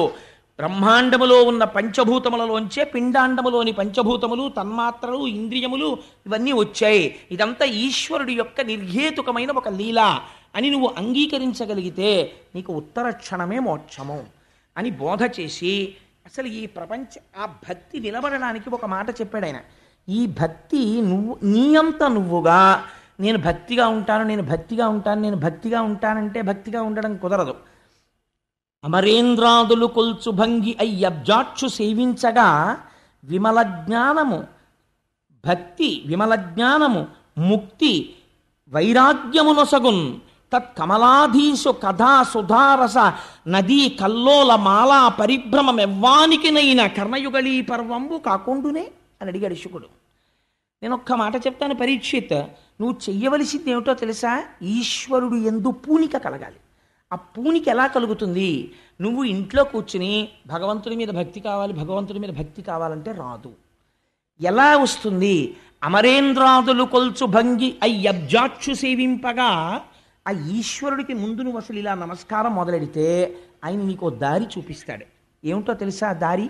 Speaker 1: బ్రహ్మాండములో ఉన్న పంచభూతములలోంచే పిండాండములోని పంచభూతములు, తన్మాత్రలు, ఇంద్రియములు ఇవన్నీ వచ్చాయి. ఇదంతా ఈశ్వరుడి యొక్క నిర్హేతుకమైన ఒక లీల అని నువ్వు అంగీకరించగలిగితే నీకు ఉత్తర క్షణమే మోక్షము అని బోధ చేసి అసలు ఈ ప్రపంచ ఆ భక్తి నిలబడడానికి ఒక మాట చెప్పాడు ఆయన. ఈ భక్తి నువ్వు నీ అంత నువ్వుగా నేను భక్తిగా ఉంటాను, నేను భక్తిగా ఉంటాను, నేను భక్తిగా ఉంటానంటే భక్తిగా ఉండడం కుదరదు. అమరేంద్రాదులు కొల్చు భంగి అయ్యబ్జాక్షు సేవించగా విమల జ్ఞానము భక్తి, విమల జ్ఞానము ముక్తి వైరాగ్యమునొసగున్ తత్కమలాధీసు కథా సుధారస నదీ కల్లోల మాలా పరిభ్రమమెవ్వానికినైన కర్ణయుగళీ పర్వంబు కాకుండునే అని అడిగాడు శుకుడు. నేను ఒక్క మాట చెప్తాను పరీక్షిత్, నువ్వు చెయ్యవలసింది ఏమిటో తెలుసా? ఈశ్వరుడు యందు పూనిక కలగాలి. ఆ పూనిక ఎలా కలుగుతుంది? నువ్వు ఇంట్లో కూర్చుని భగవంతుడి మీద భక్తి కావాలి, భగవంతుడి మీద భక్తి కావాలంటే రాదు. ఎలా వస్తుంది? అమరేంద్రాదులు కొల్చు భంగి అయ్యబ్జాక్షు సేవింపగా ఆ ఈశ్వరుడికి ముందు నువ్వు అసలు ఇలా నమస్కారం మొదలెడితే ఆయన నీకు దారి చూపిస్తాడు. ఏమిటో తెలుసా దారి?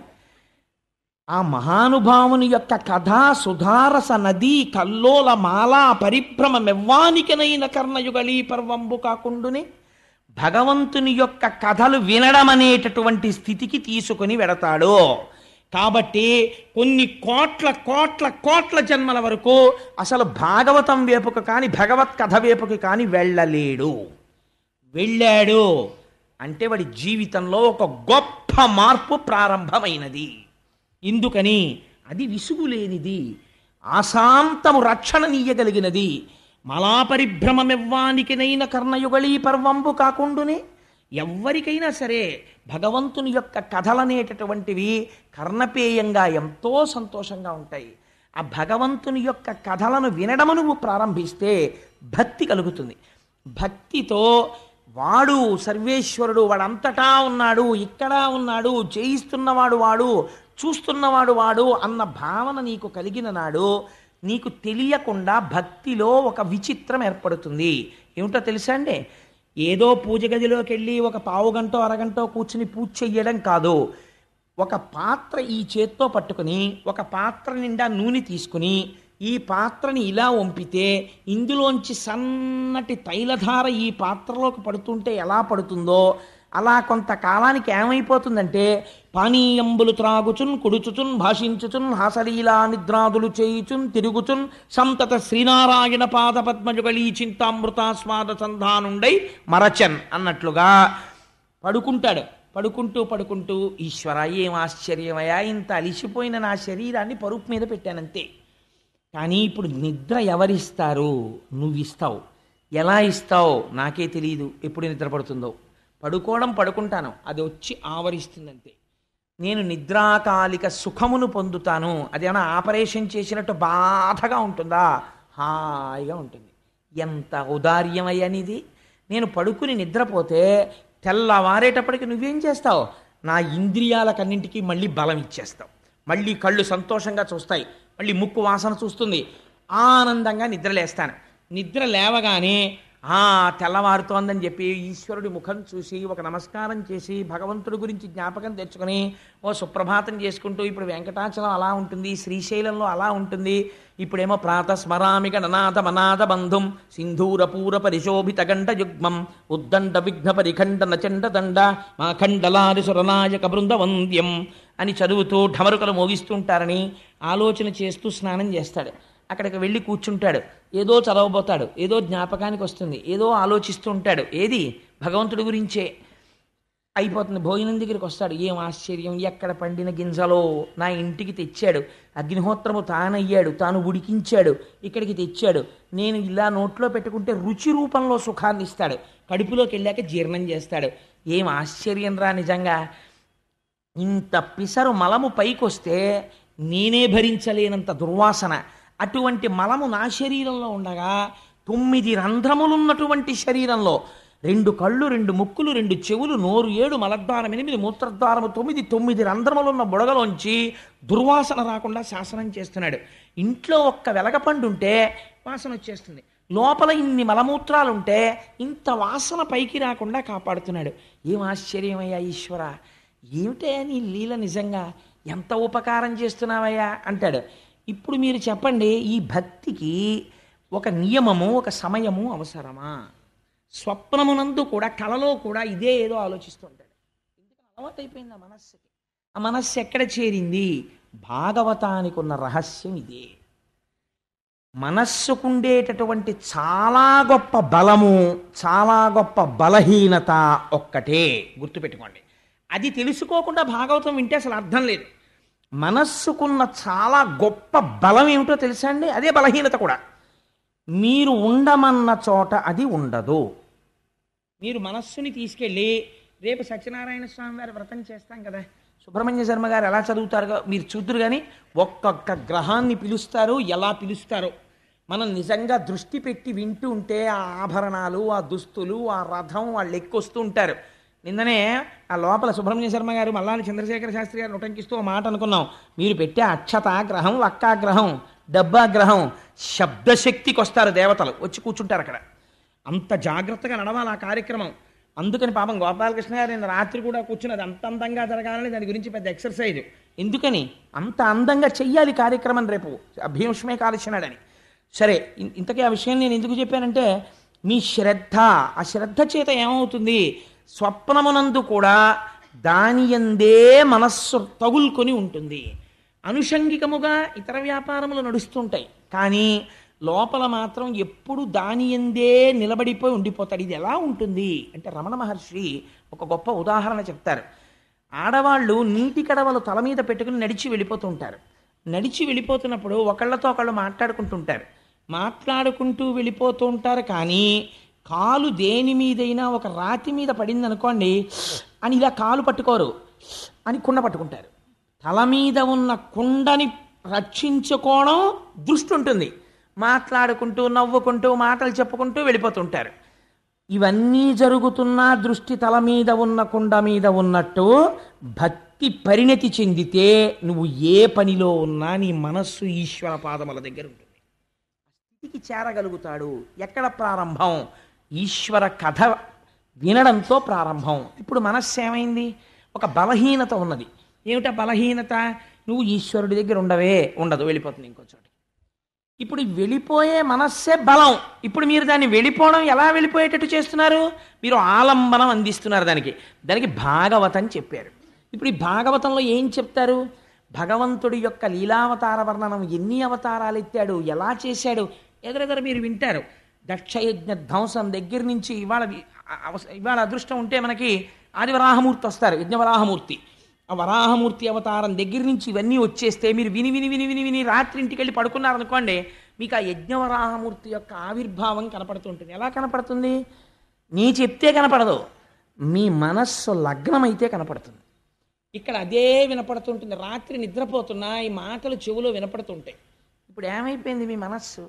Speaker 1: ఆ మహానుభావుని యొక్క కథా సుధారస నదీ కల్లోల మాలా పరిభ్రమమెవ్వానికినైన కర్ణయుగళీ పర్వంబు కాకుండునే భగవంతుని యొక్క కథలు వినడం అనేటటువంటి స్థితికి తీసుకొని వెడతాడు. కాబట్టి కొన్ని కోట్ల కోట్ల కోట్ల జన్మల వరకు అసలు భాగవతం వేపుకు కానీ భగవత్ కథ వేపుకి కానీ వెళ్ళలేడు. వెళ్ళాడు అంటే వాడి జీవితంలో ఒక గొప్ప మార్పు ప్రారంభమైనది. ఎందుకని? అది విసుగులేనిది, ఆశాంతము రక్షణనీయగలిగినది. మలాపరిభ్రమమెవ్వానికినైన కర్ణయుగళీ పర్వంబు కాకుండునే. ఎవ్వరికైనా సరే భగవంతుని యొక్క కథలనేటటువంటివి కర్ణపేయంగా ఎంతో సంతోషంగా ఉంటాయి. ఆ భగవంతుని యొక్క కథలను వినడము నువ్వు ప్రారంభిస్తే భక్తి కలుగుతుంది. భక్తితో వాడు సర్వేశ్వరుడు, వాడంతటా ఉన్నాడు, ఇక్కడ ఉన్నాడు, చేయిస్తున్నవాడు వాడు, చూస్తున్నవాడు వాడు అన్న భావన నీకు కలిగిన నాడు నీకు తెలియకుండా భక్తిలో ఒక విచిత్రం ఏర్పడుతుంది. ఏమిటో తెలుసా అండి? ఏదో పూజ గదిలోకి వెళ్ళి ఒక పావుగంటో అరగంటో కూర్చుని పూజ చెయ్యడం కాదు. ఒక పాత్ర ఈ చేత్తో పట్టుకుని ఒక పాత్ర నిండా నూనె తీసుకుని ఈ పాత్రని ఇలా వంపితే ఇందులోంచి సన్నటి తైలధార ఈ పాత్రలోకి పడుతుంటే ఎలా పడుతుందో అలా కొంతకాలానికి ఏమైపోతుందంటే పానీయంబులు త్రాగుచున్ కుడుచుచున్ భాషించుచున్ హాసలీలా నిద్రాదులు చేయుచున్ తిరుగుచున్ సంతత శ్రీనారాయణ పాద పద్మజుగళీ చింతామృతాస్వాద సంధానుండై మరచన్ అన్నట్లుగా పడుకుంటాడు. పడుకుంటూ పడుకుంటూ ఈశ్వర ఏం ఆశ్చర్యమయ్యా, ఇంత అలిసిపోయిన నా శరీరాన్ని పరుపు మీద పెట్టానంతే. కానీ ఇప్పుడు నిద్ర ఎవరిస్తారు? నువ్విస్తావు. ఎలా ఇస్తావు నాకే తెలియదు. ఎప్పుడు నిద్ర పడుతుందో పడుకుంటాను, అది వచ్చి ఆవరిస్తుందంతే. నేను నిద్రాకాలిక సుఖమును పొందుతాను. అదేమన్నా ఆపరేషన్ చేసినట్టు బాధగా ఉంటుందా? హాయిగా ఉంటుంది. ఎంత ఔదార్యమయ్యనిది. నేను పడుకుని నిద్రపోతే తెల్లవారేటప్పటికి నువ్వేం చేస్తావు? నా ఇంద్రియాలకన్నింటికీ మళ్ళీ బలం ఇచ్చేస్తావు. మళ్ళీ కళ్ళు సంతోషంగా చూస్తాయి, మళ్ళీ ముక్కు వాసన చూస్తుంది, ఆనందంగా నిద్రలేస్తాను. నిద్ర లేవగానే తెల్లవారుతోందని చెప్పి ఈశ్వరుడి ముఖం చూసి ఒక నమస్కారం చేసి భగవంతుడి గురించి జ్ఞాపకం తెచ్చుకొని ఓ సుప్రభాతం చేసుకుంటూ, ఇప్పుడు వెంకటాచలం అలా ఉంటుంది, శ్రీశైలంలో అలా ఉంటుంది, ఇప్పుడేమో ప్రాతస్మరామి గణనాథ మనాథ బంధుం సింధూరపూర పరిశోభిత గంట యుగ్మం ఉద్దండ విఘ్న పరిఖండ నచండ దండ మా ఖండలారి సురనాయక బృందవంద్యం అని చదువుతూ ఢమరుకలు మోగిస్తుంటారని ఆలోచన చేస్తూ స్నానం చేస్తాడు. అక్కడికి వెళ్ళి కూర్చుంటాడు. ఏదో చదవబోతాడు, ఏదో జ్ఞాపకానికి వస్తుంది, ఏదో ఆలోచిస్తూ ఉంటాడు. ఏది భగవంతుడి గురించే అయిపోతుంది. భోజనం దగ్గరికి వస్తాడు, ఏం ఆశ్చర్యం, ఎక్కడ పండిన గింజలో నా ఇంటికి తెచ్చాడు, అగ్నిహోత్రము తానయ్యాడు, తాను ఉడికించాడు, ఇక్కడికి తెచ్చాడు, నేను ఇలా నోట్లో పెట్టుకుంటే రుచి రూపంలో సుఖాన్ని ఇస్తాడు, కడుపులోకి వెళ్ళాక జీర్ణం చేస్తాడు. ఏం ఆశ్చర్యం రా నిజంగా. ఇంత పిసరు మలము పైకొస్తే నేనే భరించలేనంత దుర్వాసన. అటువంటి మలము నా శరీరంలో ఉండగా 9 రంధ్రములున్నటువంటి శరీరంలో 2 కళ్ళు, 2 ముక్కులు, 2 చెవులు, నోరు 7, మలద్వారం 8, మూత్రద్వారము 9 రంధ్రములున్న బుడగలోంచి దుర్వాసన రాకుండా శాసనం చేస్తున్నాడు. ఇంట్లో ఒక్క వెలగపండు ఉంటే వాసన వచ్చేస్తుంది, లోపల ఇన్ని మలమూత్రాలుంటే ఇంత వాసన పైకి రాకుండా కాపాడుతున్నాడు. ఏం ఆశ్చర్యమయ్యా ఈశ్వర, ఏమిటయ్యా నీ లీల, నిజంగా ఎంత ఉపకారం చేస్తున్నావయ్యా అంటాడు. ఇప్పుడు మీరు చెప్పండి, ఈ భక్తికి ఒక నియమము, ఒక సమయము అవసరమా? స్వప్నమునందు కూడా, కలలో కూడా ఇదే ఏదో ఆలోచిస్తుంటాడు. ఎందుకని అలవాటైపోయింది ఆ మనస్సుకి. ఆ మనస్సు ఎక్కడ చేరింది? భాగవతానికి ఉన్న రహస్యం ఇదే. మనస్సుకుండేటటువంటి చాలా గొప్ప బలము, చాలా గొప్ప బలహీనత ఒక్కటే గుర్తుపెట్టుకోండి. అది తెలుసుకోకుండా భాగవతం వింటే అసలు అర్థం లేదు. మనస్సుకున్న చాలా గొప్ప బలం ఏమిటో తెలుసా అండి? అదే బలహీనత కూడా. మీరు ఉండమన్న చోట అది ఉండదు. మీరు మనస్సుని తీసుకెళ్ళి, రేపు సత్యనారాయణ స్వామి వారి వ్రతం చేస్తాం కదా, సుబ్రహ్మణ్య శర్మ గారు ఎలా చదువుతారో మీరు చూద్దరు, కానీ ఒక్కొక్క గ్రహాన్ని పిలుస్తారు, ఎలా పిలుస్తారో. మనం నిజంగా దృష్టి పెట్టి వింటూ ఉంటే ఆ ఆభరణాలు, ఆ దుస్తులు, ఆ రథం, వాళ్ళు ఎక్కొస్తూ ఉంటారు. నిన్ననే ఆ లోపల సుబ్రహ్మణ్య శర్మ గారు మల్లాది చంద్రశేఖర శాస్త్రి గారు ఉటంకిస్తూ ఓ మాట అనుకున్నాం. మీరు పెట్టే అక్షతాగ్రహం, వక్కాగ్రహం, డబ్బాగ్రహం, శబ్దశక్తికి వస్తారు దేవతలు, వచ్చి కూర్చుంటారు అక్కడ. అంత జాగ్రత్తగా నడవాలి ఆ కార్యక్రమం. అందుకని పాపం గోపాలకృష్ణ గారు నిన్న రాత్రి కూడా కూర్చుని అది అంత అందంగా జరగాలని దాని గురించి పెద్ద ఎక్సర్సైజ్. ఎందుకని అంత అందంగా చెయ్యాలి కార్యక్రమం రేపు భీష్మే కాల్చినాడని. సరే, ఇంతకీ ఆ విషయం నేను ఎందుకు చెప్పానంటే, మీ శ్రద్ధ, ఆ శ్రద్ధ చేత ఏమవుతుంది, స్వప్నమునందు కూడా దాని యందే మనస్సు తగులుకొని ఉంటుంది. అనుషంగికముగా ఇతర వ్యాపారములు నడుస్తుంటాయి, కానీ లోపల మాత్రం ఎప్పుడు దాని యందే నిలబడిపోయి ఉండిపోతాడు. ఇది ఎలా ఉంటుంది అంటే, రమణ మహర్షి ఒక గొప్ప ఉదాహరణ చెప్తారు. ఆడవాళ్ళు నీటి కడవలు తల మీద పెట్టుకుని నడిచి వెళ్ళిపోతూ ఉంటారు. నడిచి వెళ్ళిపోతున్నప్పుడు ఒకళ్ళతో ఒకళ్ళు మాట్లాడుకుంటూ వెళ్ళిపోతూ ఉంటారు. కానీ కాలు దేని మీదైనా ఒక రాతి మీద పడింది అనుకోండి అని ఇలా కాలు పట్టుకోరు, అని కుండ పట్టుకుంటారు. తల మీద ఉన్న కుండని రక్షించుకోవడం దృష్టి ఉంటుంది. మాట్లాడుకుంటూ, నవ్వుకుంటూ, మాటలు చెప్పుకుంటూ వెళ్ళిపోతుంటారు. ఇవన్నీ జరుగుతున్నా దృష్టి తల మీద ఉన్న కుండ మీద ఉన్నట్టు భక్తి పరిణతి చెందితే నువ్వు ఏ పనిలో ఉన్నా నీ మనస్సు ఈశ్వర పాదముల దగ్గర ఉంటుంది. స్థితికి చేరగలుగుతాడు. ఎక్కడ ప్రారంభం? ఈశ్వర కథ వినడంతో ప్రారంభం. ఇప్పుడు మనస్సు ఏమైంది? ఒక బలహీనత ఉన్నది. ఏమిటా బలహీనత? నువ్వు ఈశ్వరుడి దగ్గర ఉండదు, వెళ్ళిపోతుంది ఇంకో చోట. ఇప్పుడు వెళ్ళిపోయే మనస్సే బలం. ఇప్పుడు మీరు దాన్ని వెళ్ళిపోవడం ఎలా వెళ్ళిపోయేటట్టు చేస్తున్నారు? మీరు ఆలంబనం అందిస్తున్నారు దానికి భాగవతం చెప్పారు. ఇప్పుడు ఈ భాగవతంలో ఏం చెప్తారు? భగవంతుడి యొక్క లీలావతార వర్ణనం, ఎన్ని అవతారాలు ఎత్తాడు, ఎలా చేశాడు, ఎదురెదురు మీరు వింటారు. దక్షయజ్ఞ ధ్వంసం దగ్గర నుంచి ఇవాళ అదృష్టం ఉంటే మనకి ఆదివరాహమూర్తి వస్తారు, యజ్ఞవరాహమూర్తి. ఆ వరాహమూర్తి అవతారం దగ్గర నుంచి ఇవన్నీ వచ్చేస్తే మీరు విని విని విని విని విని రాత్రి ఇంటికి వెళ్ళి పడుకున్నారనుకోండి, మీకు ఆ యజ్ఞవరాహమూర్తి యొక్క ఆవిర్భావం కనపడుతుంటుంది. ఎలా కనపడుతుంది? నీ చెప్తే కనపడదు, మీ మనస్సు లగ్నమైతే కనపడుతుంది. ఇక్కడ అదే వినపడుతుంటుంది. రాత్రి నిద్రపోతున్నా ఈ మాటలు చెవులో వినపడుతుంటాయి. ఇప్పుడు ఏమైపోయింది మీ మనస్సు?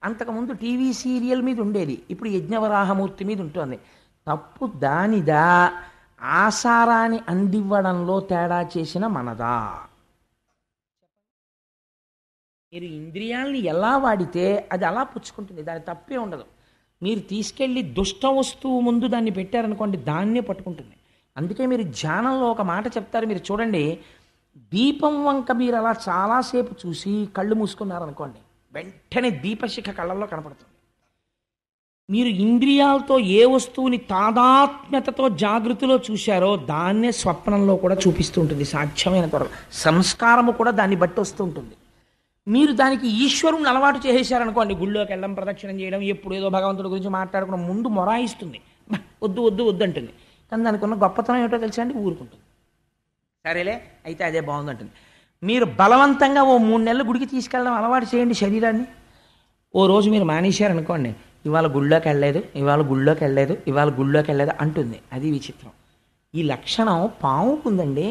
Speaker 1: అంతకుముందు టీవీ సీరియల్ మీద ఉండేది, ఇప్పుడు యజ్ఞవరాహమూర్తి మీద ఉంటుంది. తప్పు దానిదా, ఆసారాన్ని అందివ్వడంలో తేడా చేసిన మనదా? మీరు ఇంద్రియాలని ఎలా వాడితే అది అలా పుచ్చుకుంటుంది, దాని తప్పే ఉండదు. మీరు తీసుకెళ్ళి దుష్ట వస్తువు ముందు దాన్ని పెట్టారనుకోండి, దాన్నే పట్టుకుంటుంది. అందుకే మీరు ధ్యానంలో ఒక మాట చెప్తారు, మీరు చూడండి. దీపం వంక మీరు అలా చాలాసేపు చూసి కళ్ళు మూసుకున్నారనుకోండి, వెంటనే దీపశిఖ కళ్ళల్లో కనపడుతుంది. మీరు ఇంద్రియాలతో ఏ వస్తువుని తాదాత్మ్యతతో జాగృతిలో చూశారో దాన్నే స్వప్నంలో కూడా చూపిస్తూ ఉంటుంది. సాధ్యమైన త్వరలో సంస్కారము కూడా దాన్ని బట్టి వస్తూ ఉంటుంది. మీరు దానికి ఈశ్వరుని అలవాటు చేసేసారనుకోండి, గుళ్ళోకి వెళ్ళడం, ప్రదక్షిణం చేయడం, ఎప్పుడు ఏదో భగవంతుడి గురించి మాట్లాడుకోవడం, ముందు మొరాయిస్తుంది, వద్దు వద్దు వద్దు అంటుంది. కానీ దానికి ఉన్న గొప్పతనం ఏమిటో తెలుసా అండి, ఊరుకుంటుంది. సరేలే అయితే అదే బాగుందంటుంది. మీరు బలవంతంగా ఓ 3 నెలలు గుడికి తీసుకెళ్ళడం అలవాటు చేయండి శరీరాన్ని. ఓ రోజు మీరు మానేశారనుకోండి, ఇవాళ గుళ్ళోకి వెళ్ళలేదు, ఇవాళ గుళ్ళోకి వెళ్ళలేదు, ఇవాళ గుళ్ళోకి వెళ్ళలేదు అంటుంది. అది విచిత్రం. ఈ లక్షణం పాముకుందండి.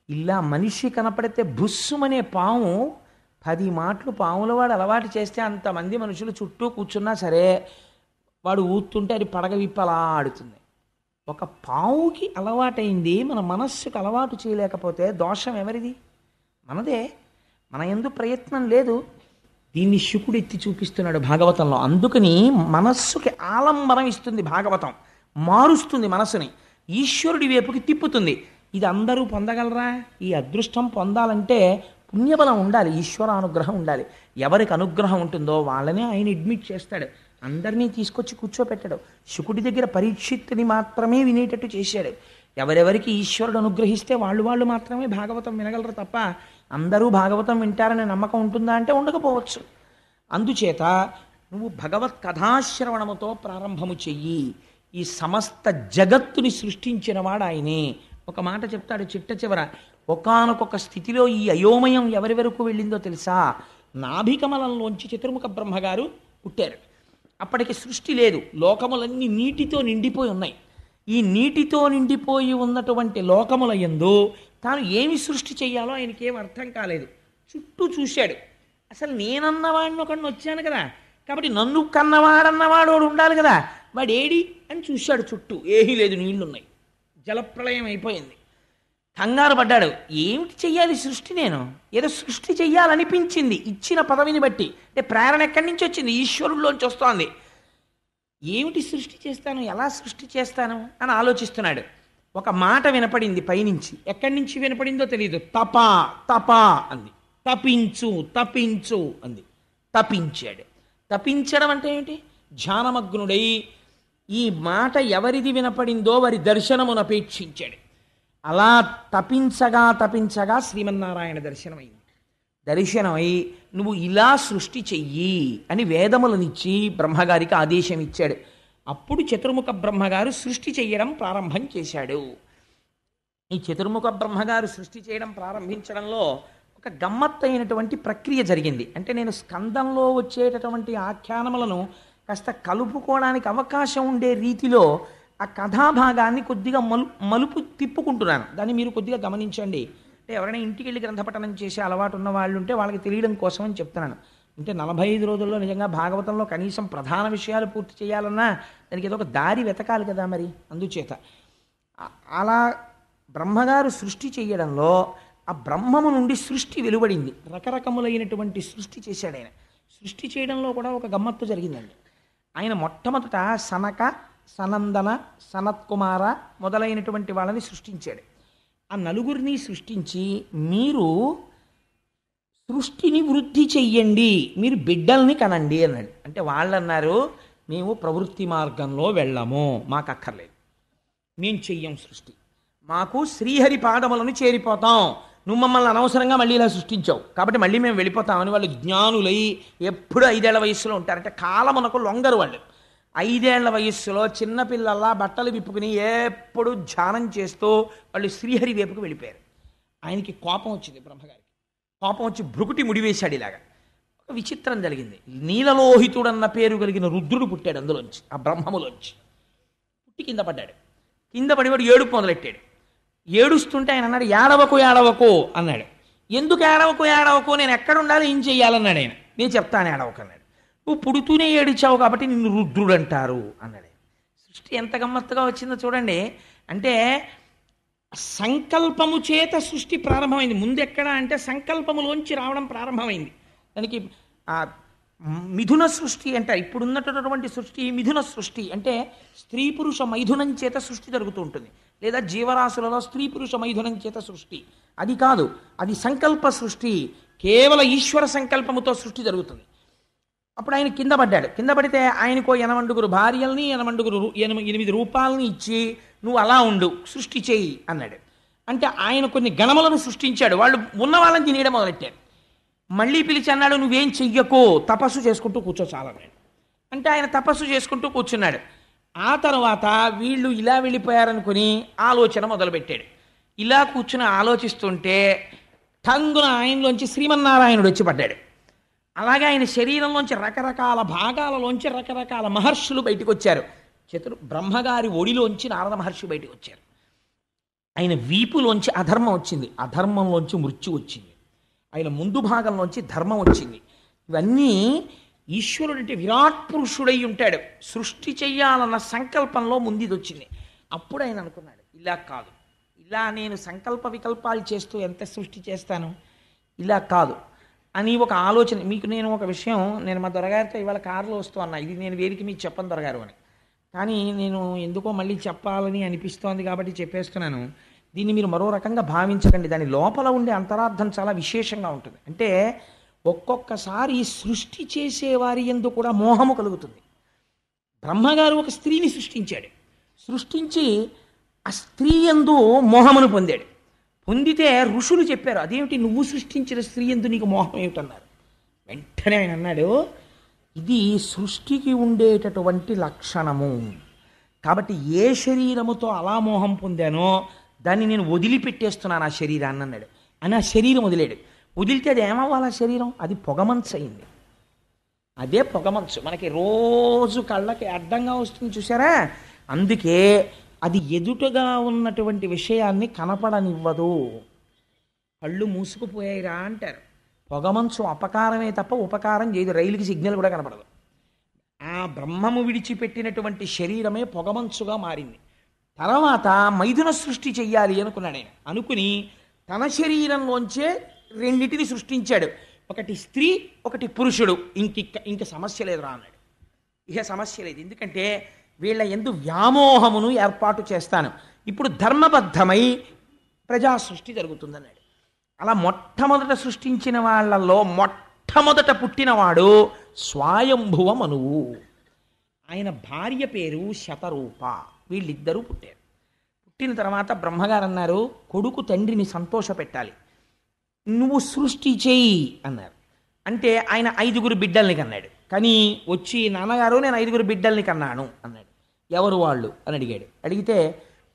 Speaker 1: ఇలా మనిషి కనపడితే బుస్సుమనే పాము 10 మాటలు పాముల వాడు అలవాటు చేస్తే అంతమంది మనుషులు చుట్టూ కూర్చున్నా సరే వాడు ఊతుంటే అది పడగ విప్పి అలా ఆడుతుంది. ఒక పావుకి అలవాటైంది మన మనస్సుకు అలవాటు చేయలేకపోతే దోషం ఎవరిది? మనదే. మన యందు ప్రయత్నం లేదు. దీన్ని శుకుడు ఎత్తి చూపిస్తున్నాడు భాగవతంలో. అందుకని మనస్సుకి ఆలంబనం ఇస్తుంది భాగవతం, మారుస్తుంది మనసుని, ఈశ్వరుడి వైపుకి తిప్పుతుంది. ఇది అందరూ పొందగలరా? ఈ అదృష్టం పొందాలంటే పుణ్యబలం ఉండాలి, ఈశ్వర అనుగ్రహం ఉండాలి. ఎవరికి అనుగ్రహం ఉంటుందో వాళ్ళనే ఆయన అడ్మిట్ చేస్తాడు, అందరినీ తీసుకొచ్చి కూర్చోపెట్టాడు. శుకుడి దగ్గర పరీక్షిత్తుని మాత్రమే వినేటట్టు చేశాడు. ఎవరెవరికి ఈశ్వరుడు అనుగ్రహిస్తే వాళ్ళు మాత్రమే భాగవతం వినగలరు తప్ప అందరూ భాగవతం వింటారనే నమ్మకం ఉంటుందా అంటే ఉండకపోవచ్చు. అందుచేత నువ్వు భగవత్ కథాశ్రవణముతో ప్రారంభము చెయ్యి. ఈ సమస్త జగత్తుని సృష్టించిన వాడు ఆయనే. ఒక మాట చెప్తాడు చిట్ట చివర, ఒకానొక స్థితిలో ఈ అయోమయం ఎవరి వరకు వెళ్ళిందో తెలుసా? నాభికమలంలోంచి చతుర్ముఖ బ్రహ్మగారు పుట్టారు. అప్పటికి సృష్టి లేదు, లోకములన్నీ నీటితో నిండిపోయి ఉన్నాయి. ఈ నీటితో నిండిపోయి ఉన్నటువంటి లోకముల యందు తాను ఏమి సృష్టి చెయ్యాలో ఆయనకి ఏం అర్థం కాలేదు. చుట్టూ చూశాడు. అసలు నేనన్నవాడిని ఒకడిని వచ్చాను కదా, కాబట్టి నన్ను కన్నవాడన్నవాడు వాడు ఉండాలి కదా, వాడు ఏడి అని చూశాడు. చుట్టూ ఏమీ లేదు, నీళ్లున్నాయి, జలప్రళయం అయిపోయింది. కంగారు పడ్డాడు. ఏమిటి చెయ్యాలి సృష్టి? నేను ఏదో సృష్టి చెయ్యాలనిపించింది ఇచ్చిన పదవిని బట్టి. అంటే ప్రేరణ ఎక్కడి నుంచి వచ్చింది? ఈశ్వరుల్లోంచి వస్తోంది. ఏమిటి సృష్టి చేస్తాను, ఎలా సృష్టి చేస్తాను అని ఆలోచిస్తున్నాడు. ఒక మాట వినపడింది పైనుంచి. ఎక్కడి నుంచి వినపడిందో తెలియదు. తప తప అంది. తపించు తపించు అంది. తపించాడు. తపించడం అంటే ఏంటి? ధ్యానమగ్నుడై ఈ మాట ఎవరిది వినపడిందో వారి దర్శనమునపేక్షించాడు. అలా తపించగా తపించగా శ్రీమన్నారాయణ దర్శనమైంది. దర్శనమై నువ్వు ఇలా సృష్టి చెయ్యి అని వేదములనిచ్చి బ్రహ్మగారికి ఆదేశం ఇచ్చాడు. అప్పుడు చతుర్ముఖ బ్రహ్మగారు సృష్టి చేయడం ప్రారంభం చేశాడు. ఈ చతుర్ముఖ బ్రహ్మగారు సృష్టి చేయడం ప్రారంభించడంలో ఒక గమ్మత్తైనటువంటి ప్రక్రియ జరిగింది. అంటే నేను స్కందంలో వచ్చేటటువంటి ఆఖ్యానములను కాస్త కలుపుకోవడానికి అవకాశం ఉండే రీతిలో ఆ కథాభాగాన్ని కొద్దిగా మలుపు తిప్పుకుంటున్నాను. దాన్ని మీరు కొద్దిగా గమనించండి. అంటే ఎవరైనా ఇంటికి వెళ్ళి గ్రంథపఠనం చేసే అలవాటు ఉన్న వాళ్ళు ఉంటే వాళ్ళకి తెలియడం కోసం అని చెప్తున్నాను. అంటే 45 రోజుల్లో నిజంగా భాగవతంలో కనీసం ప్రధాన విషయాలు పూర్తి చేయాలన్నా దానికి ఏదో ఒక దారి వెతకాలి కదా మరి. అందుచేత అలా బ్రహ్మగారు సృష్టి చేయడంలో ఆ బ్రహ్మము నుండి సృష్టి వెలువడింది. రకరకములైనటువంటి సృష్టి చేశాడు ఆయన. సృష్టి చేయడంలో కూడా ఒక గమ్మత్తు జరిగిందండి. ఆయన మొట్టమొదట సనక, సనందన, సనత్కుమార మొదలైనటువంటి వాళ్ళని సృష్టించాడు. ఆ నలుగురిని సృష్టించి మీరు సృష్టిని వృద్ధి చెయ్యండి, మీరు బిడ్డల్ని కనండి అన్నాడు. అంటే వాళ్ళు అన్నారు, మేము ప్రవృత్తి మార్గంలో వెళ్ళము, మాకు అక్కర్లేదు, మేము చెయ్యం సృష్టి, మాకు శ్రీహరి పాదములను చేరిపోతాం, నువ్వు మమ్మల్ని అనవసరంగా మళ్ళీ ఇలా సృష్టించావు కాబట్టి మళ్ళీ మేము వెళ్ళిపోతామని వాళ్ళు జ్ఞానులై ఎప్పుడు 5 ఏళ్ల వయస్సులో ఉంటారంటే కాలమునకు లొంగరు. వాళ్ళు 5 ఏళ్ల వయస్సులో చిన్నపిల్లల్లా బట్టలు విప్పుకుని ఎప్పుడు ధ్యానం చేస్తూ వాళ్ళు శ్రీహరి వైపుకు వెళ్ళిపోయారు. ఆయనకి కోపం వచ్చింది. బ్రహ్మగారికి కోపం వచ్చి భృకుటి ముడివేశాడు. ఇలాగా ఒక విచిత్రం జరిగింది. నీలలోహితుడన్న పేరు కలిగిన రుద్రుడు పుట్టాడు అందులోంచి, ఆ బ్రహ్మములోంచి పుట్టి కింద పడ్డాడు. కింద పడివాడు ఏడుపు మొదలెట్టాడు. ఏడుస్తుంటే ఆయన అన్నాడు, ఏడవకు ఏడవకు అన్నాడు. ఎందుకు ఏడవకు ఏడవకు, నేను ఎక్కడ ఉండాలి, ఏం చెయ్యాలన్నాడు ఆయన. నేను చెప్తాను ఏడవకు అన్నాడు. నువ్వు పుడుతూనే ఏడిచావు కాబట్టి నిన్ను రుద్రుడు అంటారు అన్నాడు. సృష్టి ఎంత గమ్మత్తుగా వచ్చిందో చూడండి. అంటే సంకల్పము చేత సృష్టి ప్రారంభమైంది. ముందు ఎక్కడ అంటే సంకల్పములోంచి రావడం ప్రారంభమైంది. దానికి మిథున సృష్టి అంటారు. ఇప్పుడున్నటువంటి సృష్టి మిథున సృష్టి. అంటే స్త్రీ పురుష మైథునం చేత సృష్టి జరుగుతూ ఉంటుంది, లేదా జీవరాశులలో స్త్రీ పురుష మైథునం చేత సృష్టి. అది కాదు, అది సంకల్ప సృష్టి. కేవల ఈశ్వర సంకల్పముతో సృష్టి జరుగుతుంది. అప్పుడు ఆయన కింద పడ్డాడు. కింద పడితే ఆయనకో 89 భార్యల్ని 8 రూపాలని ఇచ్చి నువ్వు అలా ఉండు, సృష్టి చేయి అన్నాడు. అంటే ఆయన కొన్ని గణములను సృష్టించాడు. వాళ్ళు ఉన్న వాళ్ళని తినేయడం మొదలెట్టారు. మళ్ళీ పిలిచి అన్నాడు, నువ్వేం చెయ్యకో, తపస్సు చేసుకుంటూ కూర్చో చాలన్నాడు. అంటే ఆయన తపస్సు చేసుకుంటూ కూర్చున్నాడు. ఆ తర్వాత వీళ్ళు ఇలా వెళ్ళిపోయారనుకుని ఆలోచన మొదలుపెట్టాడు. ఇలా కూర్చుని ఆలోచిస్తుంటే టంగున ఆయనలోంచి శ్రీమన్నారాయణుడు వచ్చి పడ్డాడు. అలాగే ఆయన శరీరంలోంచి రకరకాల భాగాలలోంచి రకరకాల మహర్షులు బయటకు వచ్చారు. బ్రహ్మగారి ఒడిలోంచి నారద మహర్షి బయటకు వచ్చారు. ఆయన వీపులోంచి అధర్మం వచ్చింది, అధర్మంలోంచి మృత్యు వచ్చింది. ఆయన ముందు భాగంలోంచి ధర్మం వచ్చింది. ఇవన్నీ ఈశ్వరుడు అంటే విరాట్ పురుషుడై ఉంటాడు. సృష్టి చెయ్యాలన్న సంకల్పంలో ముందు వచ్చింది. అప్పుడు ఆయన అనుకున్నాడు, ఇలా కాదు, ఇలా నేను సంకల్ప వికల్పాలు చేస్తూ ఎంత సృష్టి చేస్తాను, ఇలా కాదు అని ఒక ఆలోచన. మీకు నేను ఒక విషయం, నేను మా దొరగారితో ఇవాళ కారులో వస్తూ అన్నా, ఇది నేను వేరికి మీకు చెప్పను దొరగారు అని, కానీ నేను ఎందుకో మళ్ళీ చెప్పాలని అనిపిస్తోంది కాబట్టి చెప్పేస్తున్నాను. దీన్ని మీరు మరో రకంగా భావించకండి. దాని లోపల ఉండే అంతరార్థం చాలా విశేషంగా ఉంటుంది. అంటే ఒక్కొక్కసారి సృష్టి చేసేవారి యందు కూడా మోహము కలుగుతుంది. బ్రహ్మగారు ఒక స్త్రీని సృష్టించాడు. సృష్టించి ఆ స్త్రీ యందు మోహమును పొందాడు. పొందితే ఋషులు చెప్పారు, అదేమిటి నువ్వు సృష్టించిన స్త్రీ యందు నీకు మోహం ఏమిటన్నారు. వెంటనే ఆయన అన్నాడు, ఇది సృష్టికి ఉండేటటువంటి లక్షణము. కాబట్టి ఏ శరీరముతో అలా మోహం పొందానో దాన్ని నేను వదిలిపెట్టేస్తున్నాను ఆ శరీరాన్ని అన్నాడు. అని ఆ శరీరం వదిలేడు. వదిలితే అది ఏమవ్వాలి? ఆ శరీరం అది పొగమంచు అయింది. అదే పొగమంచు మనకి రోజు కళ్ళకి అడ్డంగా వస్తుంది చూసారా. అందుకే అది ఎదుటగా ఉన్నటువంటి విషయాన్ని కనపడనివ్వదు. కళ్ళు మూసుకుపోయాయిరా అంటారు. పొగమంచు అపకారమే తప్ప ఉపకారం చేయదు. రైలుకి సిగ్నల్ కూడా కనపడదు. ఆ బ్రహ్మము విడిచిపెట్టినటువంటి శరీరమే పొగమంచుగా మారింది. తర్వాత మైథున సృష్టి చెయ్యాలి అనుకున్నాడు ఆయన. అనుకుని తన శరీరంలోంచే రెండింటిని సృష్టించాడు. ఒకటి స్త్రీ, ఒకటి పురుషుడు. ఇంక సమస్య లేదురా అన్నాడు. ఇక సమస్య లేదు, ఎందుకంటే వీళ్ళ యందు వ్యామోహమును ఏర్పాటు చేస్తాను. ఇప్పుడు ధర్మబద్ధమై ప్రజా సృష్టి జరుగుతుందన్నాడు. అలా మొట్టమొదట సృష్టించిన వాళ్ళల్లో మొట్టమొదట పుట్టినవాడు స్వయంభువ మనువు. ఆయన భార్య పేరు శతరూప. వీళ్ళిద్దరూ పుట్టారు. పుట్టిన తర్వాత బ్రహ్మగారు అన్నారు, కొడుకు తండ్రిని సంతోషపెట్టాలి, నువ్వు సృష్టి చేయి అన్నారు. అంటే ఆయన 5 బిడ్డల్ని కన్నాడు. కానీ వచ్చి నాన్నగారు నేను 5 బిడ్డల్ని కన్నాను అన్నాడు. ఎవరు వాళ్ళు అని అడిగాడు. అడిగితే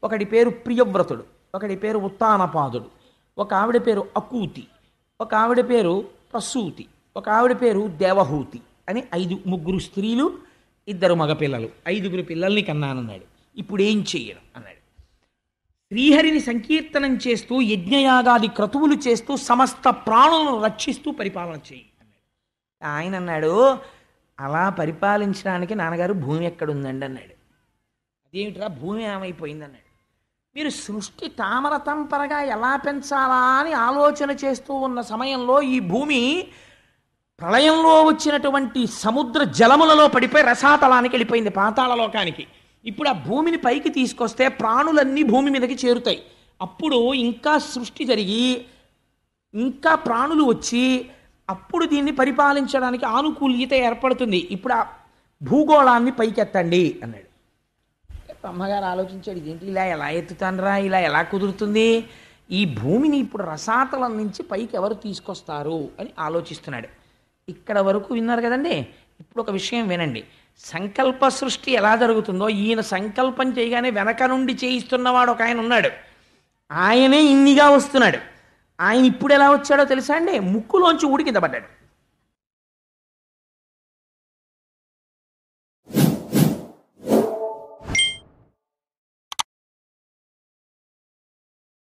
Speaker 1: ఒకడి పేరు ప్రియవ్రతుడు, ఒకడి పేరు ఉత్తానపాదుడు, ఒక ఆవిడ పేరు అకూతి, ఒక ఆవిడ పేరు ప్రసూతి, ఒక ఆవిడ పేరు దేవహూతి అని 3 స్త్రీలు 2 మగపిల్లలు, 5 పిల్లల్ని కన్నానన్నాడు. ఇప్పుడు ఏం చెయ్యను అన్నాడు. శ్రీహరిని సంకీర్తనం చేస్తూ యజ్ఞయాగాది క్రతువులు చేస్తూ సమస్త ప్రాణులను రక్షిస్తూ పరిపాలన చేయి అన్నాడు. ఆయన అన్నాడు, అలా పరిపాలించడానికి నాన్నగారు భూమి ఎక్కడుందండి అన్నాడు. అదేమిట్రా భూమి ఏమైపోయింది అన్నాడు. మీరు సృష్టి తామరతంపరగా ఎలా పెంచాలా అని ఆలోచన చేస్తూ ఉన్న సమయంలో ఈ భూమి ప్రళయంలో వచ్చినటువంటి సముద్ర జలములలో పడిపోయి రసాతలానికి వెళ్ళిపోయింది, పాతాళలోకానికి. ఇప్పుడు ఆ భూమిని పైకి తీసుకొస్తే ప్రాణులన్నీ భూమి మీదకి చేరుతాయి. అప్పుడు ఇంకా సృష్టి జరిగి ఇంకా ప్రాణులు వచ్చి అప్పుడు దీన్ని పరిపాలించడానికి ఆనుకూల్యత ఏర్పడుతుంది. ఇప్పుడు ఆ భూగోళాన్ని పైకెత్తండి అన్నాడు. అమ్మగారు ఆలోచించాడు, ఇదేంటి ఇలా ఎలా ఎత్తుతానరా, ఇలా ఎలా కుదురుతుంది, ఈ భూమిని ఇప్పుడు రసాతలం నుంచి పైకి ఎవరు తీసుకొస్తారు అని ఆలోచిస్తున్నాడు. ఇక్కడ వరకు విన్నారు కదండి. ఇప్పుడు ఒక విషయం వినండి. సంకల్ప సృష్టి ఎలా జరుగుతుందో ఈయన సంకల్పం చేయగానే వెనక నుండి చేయిస్తున్నవాడు ఒక ఆయన ఉన్నాడు. ఆయనే ఇన్నిగా వస్తున్నాడు. ఆయన ఇప్పుడు ఎలా వచ్చాడో తెలుసా అండి? ముక్కులోంచి ఊడి కింద పడ్డాడు.